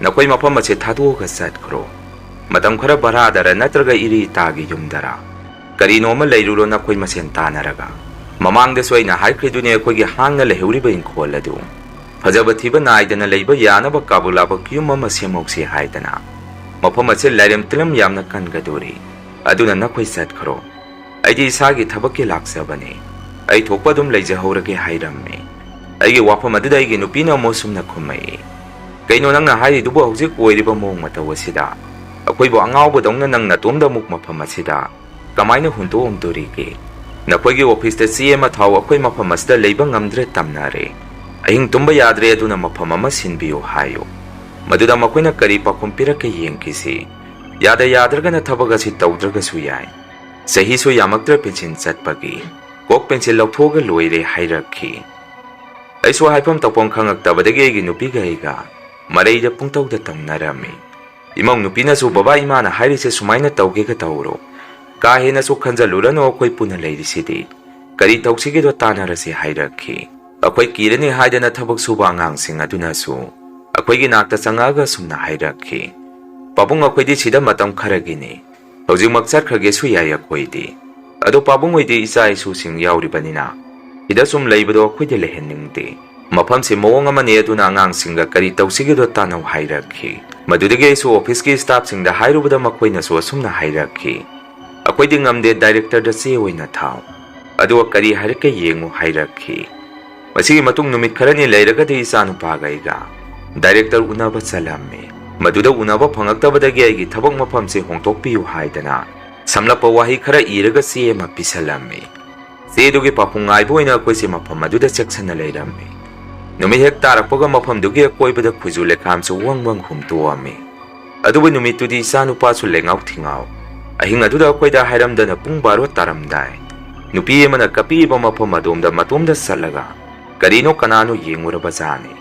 "ꯅꯈꯣꯏ ꯃꯐꯝ ꯑꯁꯤ ꯊꯥꯗꯣꯛꯑꯒ ꯆꯠꯈ꯭ꯔꯣ꯫ ꯃꯇꯝ ꯈꯔ ꯚꯔꯥꯗꯔ ꯅꯠꯇ꯭ꯔꯒ ꯏꯔꯤ ꯏꯇꯥꯒꯤ ꯌꯨꯝꯗꯔ ꯀꯔꯤꯅꯣꯃ ꯂꯩꯔꯨꯔꯣ ꯅꯈꯣꯏ ꯃꯁꯦꯟ ꯇꯥꯟꯅꯔꯒ꯫ ꯃꯃꯥꯡꯗꯁꯨ ꯑꯩꯅ ꯍꯥꯏꯈ꯭ꯔꯤꯗꯨꯅꯤ ꯑꯩꯈꯣꯏꯒꯤ ꯍꯥꯡꯅ ꯂꯩꯍꯧꯔꯤꯕ ꯏꯪꯈꯣꯜ ꯑꯗꯨ ꯐꯖꯕ ꯊꯤꯕ ꯅꯥꯏꯗꯅ ꯂꯩꯕ ꯌꯥꯅꯕ ꯀꯥꯕꯨ ꯂꯥꯕꯛ ꯌꯨꯝ ꯑꯃ ꯁꯦꯝꯍꯧꯁꯤ ꯍꯥꯏꯗꯅ꯫ ꯃꯐꯝ ꯑꯁꯤ ꯂꯥꯏꯔꯦꯝ ꯇꯤꯂꯝ ꯌꯥꯝꯅ ꯀꯟꯒꯗꯣꯔꯤ꯫ ꯑꯗꯨꯅ ꯅꯈꯣꯏ ꯆꯠꯈ꯭ꯔꯣ꯫ ꯑꯩꯗꯤ ꯏꯁꯥꯒꯤ ꯊꯕꯛꯀꯤ ꯂꯥꯛꯆꯕꯅꯤ꯫ ꯑꯩ ꯊꯣꯛꯄ ꯑꯗꯨꯝ ꯂꯩꯖꯍꯧꯔꯒꯦ" ꯍꯥꯏꯔꯝꯃꯤ꯫ ꯑꯩꯒꯤ ꯋꯥꯐꯝ ꯑꯗꯨꯗ ꯑꯩꯒꯤ ꯅꯨꯄꯤꯅ ꯑꯃꯨꯛ ꯁꯨꯝꯅ ꯈꯨꯝꯃꯛꯏ, "ꯀꯩꯅꯣ ꯅꯪꯅ ꯍꯥꯏꯔꯤꯗꯨꯕꯨ? ꯍꯧꯖꯤꯛ ꯑꯣꯏꯔꯤꯕ ꯃꯑꯣꯡ ꯃꯇꯧ ꯑꯁꯤꯗ ꯑꯩꯈꯣꯏꯕꯨ ꯑꯉꯥꯎꯕꯗꯧꯅ ꯅꯪ ꯅꯇꯣꯝꯗ ꯑꯃꯨꯛ ꯃꯐꯝ ꯑꯁꯤꯗ ꯀꯃꯥꯏꯅ ꯍꯨꯟꯇꯣꯛꯑꯝꯗꯣꯔꯤꯒꯦ? ꯅꯈꯣꯏꯒꯤ ꯑꯣꯐꯤꯁꯇ ꯆꯦ ꯑꯃ ꯊꯥꯎ, ꯑꯩꯈꯣꯏ ꯃꯐꯝ ꯑꯁꯤꯗ ꯂꯩꯕ ꯉꯝꯗ꯭ꯔꯦ ꯇꯝꯅꯔꯦ꯫ ꯑꯍꯤꯡ ꯇꯨꯝꯕ ꯌꯥꯗ꯭ꯔꯦ, ꯑꯗꯨꯅ ꯃꯐꯝ ꯑꯃ ꯁꯤꯟꯕꯤꯌꯨ ꯍꯥꯏꯌꯨ꯫ ꯃꯗꯨꯗ ꯃꯈꯣꯏꯅ ꯀꯔꯤ ꯄꯥꯎꯈꯨꯝ ꯄꯤꯔꯛꯀꯦ ꯌꯦꯡꯈꯤꯁꯤ꯫ ꯌꯥꯗ꯭ꯔꯒꯅ ꯊꯕꯛ ꯑꯁꯤ ꯇꯧꯗ꯭ꯔꯒꯁꯨ ꯌꯥꯏ꯫ ꯆꯍꯤꯁꯨ ꯌꯥꯝꯃꯛꯇ꯭ꯔꯦ ꯄꯦꯟꯁꯤꯟ ꯆꯠꯄꯒꯤ꯫ ꯀꯣꯛ ꯄꯦꯟꯁꯤꯜ ꯂꯧꯊꯣꯛꯑꯒ ꯂꯣꯏꯔꯦ" ꯍꯥꯏꯔꯛꯈꯤ꯫ ꯑꯩꯁꯨ ꯍꯥꯏꯐꯝ ꯇꯧꯐꯝ ꯈꯪꯉꯛꯇꯕꯗꯒꯤ ꯑꯩꯒꯤ ꯅꯨꯄꯤꯒ ꯑꯩꯒ ꯃꯔꯩꯗ ꯄꯨꯡꯇꯧꯗ ꯇꯧꯅꯔꯝꯃꯤ꯫ ꯏꯃꯧ ꯅꯨꯄꯤꯅꯁꯨ, "ꯕꯕꯥ, ꯏꯃꯥꯅ ꯍꯥꯏꯔꯤꯁꯦ ꯁꯨꯃꯥꯏꯅ ꯇꯧꯒꯦꯒ ꯇꯧꯔꯣ꯫ ꯀꯥ ꯍꯦꯟꯅꯁꯨ ꯈꯟꯖꯜꯂꯨꯔꯅꯨ ꯑꯩꯈꯣꯏ ꯄꯨꯟꯅ ꯂꯩꯔꯤꯁꯤꯗꯤ ꯀꯔꯤ ꯇꯧꯁꯤꯒꯦꯗꯣ ꯇꯥꯟꯅꯔꯁꯤ ꯍꯥꯏꯔꯛꯈꯤ꯫ ꯑꯩꯈꯣꯏ ꯀꯤꯔꯅꯤ ꯍꯥꯏꯗꯅ ꯊꯕꯛ ꯁꯨꯕ ꯑꯉꯥꯡꯁꯤꯡ ꯑꯗꯨꯅꯁꯨ ꯑꯩꯈꯣꯏꯒꯤ ꯅꯥꯛꯇ ꯆꯪꯉꯛꯑꯒ ꯁꯨꯝꯅ ꯍꯥꯏꯔꯛꯈꯤ, ꯄꯥꯕꯨꯡ ꯑꯩꯈꯣꯏꯗꯤ ꯁꯤꯗ ꯃꯇꯝ ꯈꯔꯒꯤꯅꯤ, ꯍꯧꯖꯤꯛꯃꯛ ꯆꯠꯈ꯭ꯔꯒꯦꯁꯨ ꯌꯥꯏ ꯑꯩꯈꯣꯏꯗꯤ, ꯑꯗꯣ ꯄꯥꯕꯨꯡ ꯍꯣꯏꯗꯤ ꯏꯆꯥ ꯏꯁꯨꯁꯤꯡ ꯌꯥꯎꯔꯤꯕꯅꯤꯅ ꯁꯤꯗ ꯁꯨꯝ ꯂꯩꯕꯗꯣ ꯑꯩꯈꯣꯏꯗꯤ ꯂꯩꯍꯟꯅꯤꯡꯗꯦ, ꯃꯐꯝꯁꯤ ꯃꯑꯣꯡ ꯑꯃꯅꯤ ꯑꯗꯨꯅ ꯑꯉꯥꯡꯁꯤꯡꯒ ꯀꯔꯤ ꯇꯧꯁꯤꯒꯦꯗꯣ ꯇꯥꯟꯅꯧ ꯍꯥꯏꯔꯛꯈꯤ꯫ ꯃꯗꯨꯗꯒꯤ ꯑꯩꯁꯨ ꯑꯣꯐꯤꯁꯀꯤ ꯁ꯭ꯇꯥꯐꯁꯤꯡꯗ ꯍꯥꯏꯔꯨꯕꯗ ꯃꯈꯣꯏꯅꯁꯨ ꯑꯁꯨꯝꯅ ꯍꯥꯏꯔꯛꯈꯤ, ꯑꯩꯈꯣꯏꯗꯤ ꯉꯝꯗꯦ, ꯗꯥꯏꯔꯦꯛꯇꯔꯗ ꯆꯦ ꯑꯣꯏꯅ ꯊꯥꯎ, ꯑꯗꯨꯒ ꯀꯔꯤ ꯍꯥꯏꯔꯛꯀꯦ ꯌꯦꯡꯉꯨ ꯍꯥꯏꯔꯛꯈꯤ꯫ ꯃꯁꯤꯒꯤ ꯃꯇꯨꯡ ꯅꯨꯃꯤꯠ ꯈꯔꯅꯤ ꯂꯩꯔꯒꯗꯤ ꯏꯆꯥꯅꯨꯄꯥꯒ ꯑꯩꯒ ꯗꯥꯏꯔꯦꯛꯇꯔ ꯎꯅꯕ ꯆꯠꯂꯝꯃꯤ꯫ ꯃꯗꯨꯗ ꯎꯅꯕ ꯐꯪꯉꯛꯇꯕꯗꯒꯤ ꯑꯩꯒꯤ ꯊꯕꯛ ꯃꯐꯝꯁꯤ ꯍꯣꯡꯗꯣꯛꯄꯤꯌꯨ ꯍꯥꯏꯗꯅ ꯁꯝꯂꯞꯄ ꯋꯥꯍꯩ ꯈꯔ ꯏꯔꯒ ꯆꯦ ꯑꯃ ꯄꯤꯁꯜꯂꯝꯃꯤ꯫ ꯆꯦꯗꯨꯒꯤ ꯄꯥꯎꯈꯨꯝ ꯉꯥꯏꯕ ꯑꯣꯏꯅ ꯑꯩꯈꯣꯏꯁꯦ ꯃꯐꯝ ꯑꯗꯨꯗ ꯆꯦꯛꯁꯤꯟꯅ ꯂꯩꯔꯝꯃꯤ꯫ ꯅꯨꯃꯤꯠ ꯍꯦꯛ ꯇꯥꯔꯛꯄꯒ ꯃꯐꯝꯗꯨꯒꯤ ꯑꯀꯣꯏꯕꯗ ꯈꯨꯖꯨ ꯂꯩꯈꯥꯝꯁꯨ ꯋꯪ ꯋꯪ ꯍꯨꯝꯇꯣꯛꯑꯝꯃꯤ꯫ ꯑꯗꯨꯕꯨ ꯅꯨꯃꯤꯠꯇꯨꯗꯤ ꯏꯆꯥꯅꯨꯄꯥꯁꯨ ꯂꯦꯡꯉꯥꯎ ꯊꯤꯡꯉꯥꯎ ꯑꯍꯤꯡ ꯑꯗꯨꯗ ꯑꯩꯈꯣꯏꯗ ꯍꯥꯏꯔꯝꯗꯅ ꯄꯨꯡ 12 ꯇꯥꯔꯝꯗꯥꯏ ꯅꯨꯄꯤ ꯑꯃꯅ ꯀꯞꯄꯤꯕ ꯃꯐꯝ ꯑꯗꯣꯝꯗ ꯃꯇꯣꯝꯗ ꯆꯠꯂꯒ ꯀꯔꯤꯅꯣ ꯀꯅꯥꯅꯣ ꯌꯦꯡꯉꯨꯔꯕꯖꯥꯠꯅꯤ꯫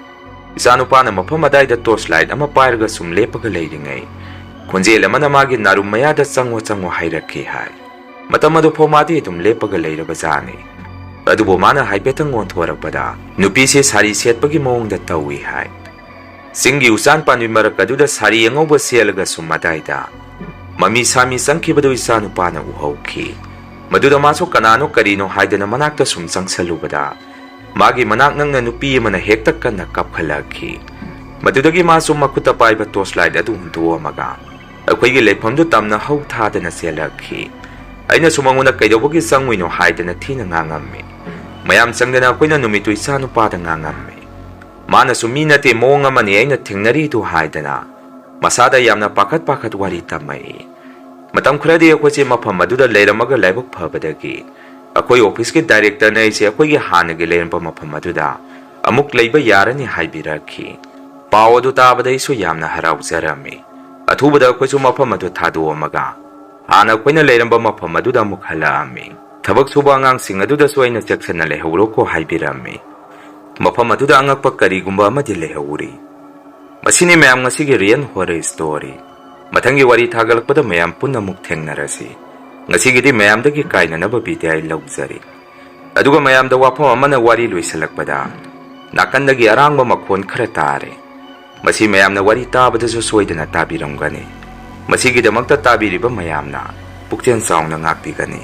ꯏꯆꯥꯅꯨꯄꯥꯅ ꯃꯐꯝ ꯑꯗꯥꯏꯗ ꯇꯣꯔꯆ ꯂꯥꯏꯠ ꯑꯃ ꯄꯥꯏꯔꯒ ꯁꯨꯝ ꯂꯦꯞꯄꯒ ꯂꯩꯔꯤꯉꯩ ꯈꯣꯟꯖꯦꯜ ꯑꯃꯅ ꯃꯥꯒꯤ ꯅꯥꯔꯨꯝ ꯃꯌꯥꯗ ꯆꯪꯉꯣ ꯆꯪꯉꯣ ꯍꯥꯏꯔꯛꯈꯤ ꯍꯥꯏ꯫ ꯃꯇꯝ ꯑꯗꯨꯐꯥꯎ ꯃꯥꯗꯤ ꯑꯗꯨꯝ ꯂꯦꯞꯄꯒ ꯂꯩꯔꯕꯖꯥꯠꯅꯤ꯫ ꯑꯗꯨꯕꯨ ꯃꯥꯅ ꯍꯥꯏꯐꯦꯠꯇꯪ ꯑꯣꯟꯊꯣꯔꯛꯄꯗ ꯅꯨꯄꯤꯁꯦ ꯁꯥꯔꯤ ꯁꯦꯠꯄꯒꯤ ꯃꯑꯣꯡꯗ ꯇꯧꯏ ꯍꯥꯏ꯫ ꯆꯤꯡꯒꯤ ꯎꯆꯥꯟ ꯄꯥꯟꯕꯤ ꯃꯔꯛ ꯑꯗꯨꯗ ꯁꯥꯔꯤ ꯑꯉꯧꯕ ꯁꯦꯠꯂꯒ ꯁꯨꯝ ꯑꯗꯥꯏꯗ ꯃꯃꯤ ꯁꯥꯃꯤ ꯆꯪꯈꯤꯕꯗꯨ ꯏꯆꯥꯅꯨꯄꯥꯅ ꯎꯍꯧꯈꯤ꯫ ꯃꯗꯨꯗ ꯃꯥꯁꯨ ꯀꯅꯥꯅꯣ ꯀꯔꯤꯅꯣ ꯍꯥꯏꯗꯅ ꯃꯅꯥꯛꯇ ꯁꯨm ꯆꯪꯁꯜꯂꯨꯕꯗ ꯃꯥꯒꯤ ꯃꯅꯥꯛ ꯅꯪꯅ ꯅꯨꯄꯤ ꯑꯃꯅ ꯍꯦꯛꯇ ꯀꯟꯅ ꯀꯞꯈꯠꯂꯛꯈꯤ꯫ ꯃꯗꯨꯗꯒꯤ ꯃꯥꯁꯨ ꯃꯈꯨꯠꯇ ꯄꯥꯏꯕ ꯇꯣꯔꯆ ꯂꯥꯏꯠ ꯑꯗꯨ ꯍꯨꯟꯗꯣꯛꯑꯝꯃꯒ ꯑꯩꯈꯣꯏꯒꯤ ꯂꯩꯐꯝꯗꯨ ꯇꯝꯅ ꯍꯧ ꯊꯥꯗꯅ ꯆꯦꯜꯂꯛꯈꯤ꯫ ꯑꯩꯅꯁꯨ ꯃꯉꯣꯟꯗ ꯀꯩꯗꯧꯕꯒꯤ ꯆꯪꯉꯨꯏꯅꯣ ꯍꯥꯏꯗꯅ ꯊꯤꯅ ꯉꯥꯡꯉꯝꯃꯤ꯫ ꯃꯌꯥꯝ ꯆꯪꯗꯅ ꯑꯩꯈꯣꯏꯅ ꯅꯨꯃꯤꯠꯇꯨ ꯏꯆꯥꯅꯨꯄꯥꯗ ꯉꯥꯡꯉꯝꯃꯤ꯫ ꯃꯥꯅꯁꯨ ꯃꯤ ꯅꯠꯇꯦ ꯃꯑꯣꯡ ꯑꯃꯅꯤ ꯑꯩꯅ ꯊꯦꯡꯅꯔꯤꯗꯨ ꯍꯥꯏꯗꯅ ꯃꯁꯥꯗ ꯌꯥꯝꯅ ꯄꯥꯈꯠ ꯋꯥꯔꯤ ꯇꯝꯃꯛꯏ꯫ ꯃꯇꯝ ꯈꯔꯗꯤ ꯑꯩꯈꯣꯏꯁꯦ ꯃꯐꯝ ꯑꯗꯨꯗ ꯂꯩꯔꯝꯃꯒ ꯂꯥꯏꯕꯛ ꯐꯕꯗꯒꯤ ꯑꯩꯈꯣꯏ ꯑꯣꯐꯤꯁꯀꯤ ꯗꯥꯏꯔꯦꯛꯇꯔꯅ ꯑꯩꯁꯦ ꯑꯩꯈꯣꯏꯒꯤ ꯍꯥꯟꯅꯒꯤ ꯂꯩꯔꯝꯕ ꯃꯐꯝ ꯑꯗꯨꯗ ꯑꯃꯨꯛ ꯂꯩꯕ ꯌꯥꯔꯅꯤ ꯍꯥꯏꯕꯤꯔꯛꯈꯤ꯫ ꯄꯥꯎ ꯑꯗꯨ ꯇꯥꯕꯗ ꯑꯩꯁꯨ ꯌꯥꯝꯅ ꯍꯔꯥꯎꯖꯔꯝꯃꯤ꯫ ꯑꯊꯨꯕꯗ ꯑꯩꯈꯣꯏꯁꯨ ꯃꯐꯝ ꯑꯗꯨ ꯊꯥꯗꯣꯛꯑꯝꯃꯒ ꯍꯥꯟꯅ ꯑꯩꯈꯣꯏꯅ ꯂꯩꯔꯝꯕ ꯃꯐꯝ ꯑꯗꯨꯗ ꯑꯃꯨꯛ ꯍꯜꯂꯛꯑꯝꯃꯤ꯫ ꯊꯕꯛ ꯁꯨꯕ ꯑꯉꯥꯡꯁꯤꯡ ꯑꯗꯨꯗꯁꯨ ꯑꯩꯅ ꯆꯦꯛꯁꯤꯟꯅ ꯂꯩꯍꯧꯔꯣꯀꯣ ꯍꯥꯏꯕꯤꯔꯝꯃꯤ꯫ ꯃꯐꯝ ꯑꯗꯨꯗ ꯑꯉꯛꯄ ꯀꯔꯤꯒꯨꯝꯕ ꯑꯃꯗꯤ ꯂꯩꯍꯧꯔꯤ꯫ ꯃꯁꯤꯅꯤ ꯃꯌꯥꯝ ꯉꯁꯤꯒꯤ ꯔꯤꯌꯦꯜ ꯍꯣꯔꯔ ꯁ꯭ꯇꯣꯔꯤ꯫ ꯃꯊꯪꯒꯤ ꯋꯥꯔꯤ ꯊꯥꯒꯠꯂꯛꯄꯗ ꯃꯌꯥꯝ ꯄꯨꯟꯅ ꯑꯃꯨꯛ ꯊꯦꯡꯅꯔꯁꯤ꯫ ꯉꯁꯤꯒꯤꯗꯤ ꯃꯌꯥꯝꯗꯒꯤ ꯀꯥꯏꯅꯅꯕ ꯕꯤꯗꯥꯏ ꯂꯧꯖꯔꯤ꯫ ꯑꯗꯨꯒ ꯃꯌꯥꯝꯗ ꯋꯥꯐꯝ ꯑꯃꯅ ꯋꯥꯔꯤ ꯂꯣꯏꯁꯤꯜꯂꯛꯄꯗ ꯅꯥꯀꯟꯗꯒꯤ ꯑꯔꯥꯡꯕ ꯃꯈꯣꯟ ꯈꯔ ꯇꯥꯔꯦ꯫ ꯃꯁꯤ ꯃꯌꯥꯝꯅ ꯋꯥꯔꯤ ꯇꯥꯕꯗꯁꯨ ꯁꯣꯏꯗꯅ ꯇꯥꯕꯤꯔꯝꯒꯅꯤ꯫ ꯃꯁꯤꯒꯤꯗꯃꯛꯇ ꯇꯥꯕꯤꯔꯤꯕ ꯃꯌꯥꯝꯅ ꯄꯨꯛꯆꯦꯜ ꯆꯥꯎꯅ ꯉꯥꯛꯄꯤꯒꯅꯤ꯫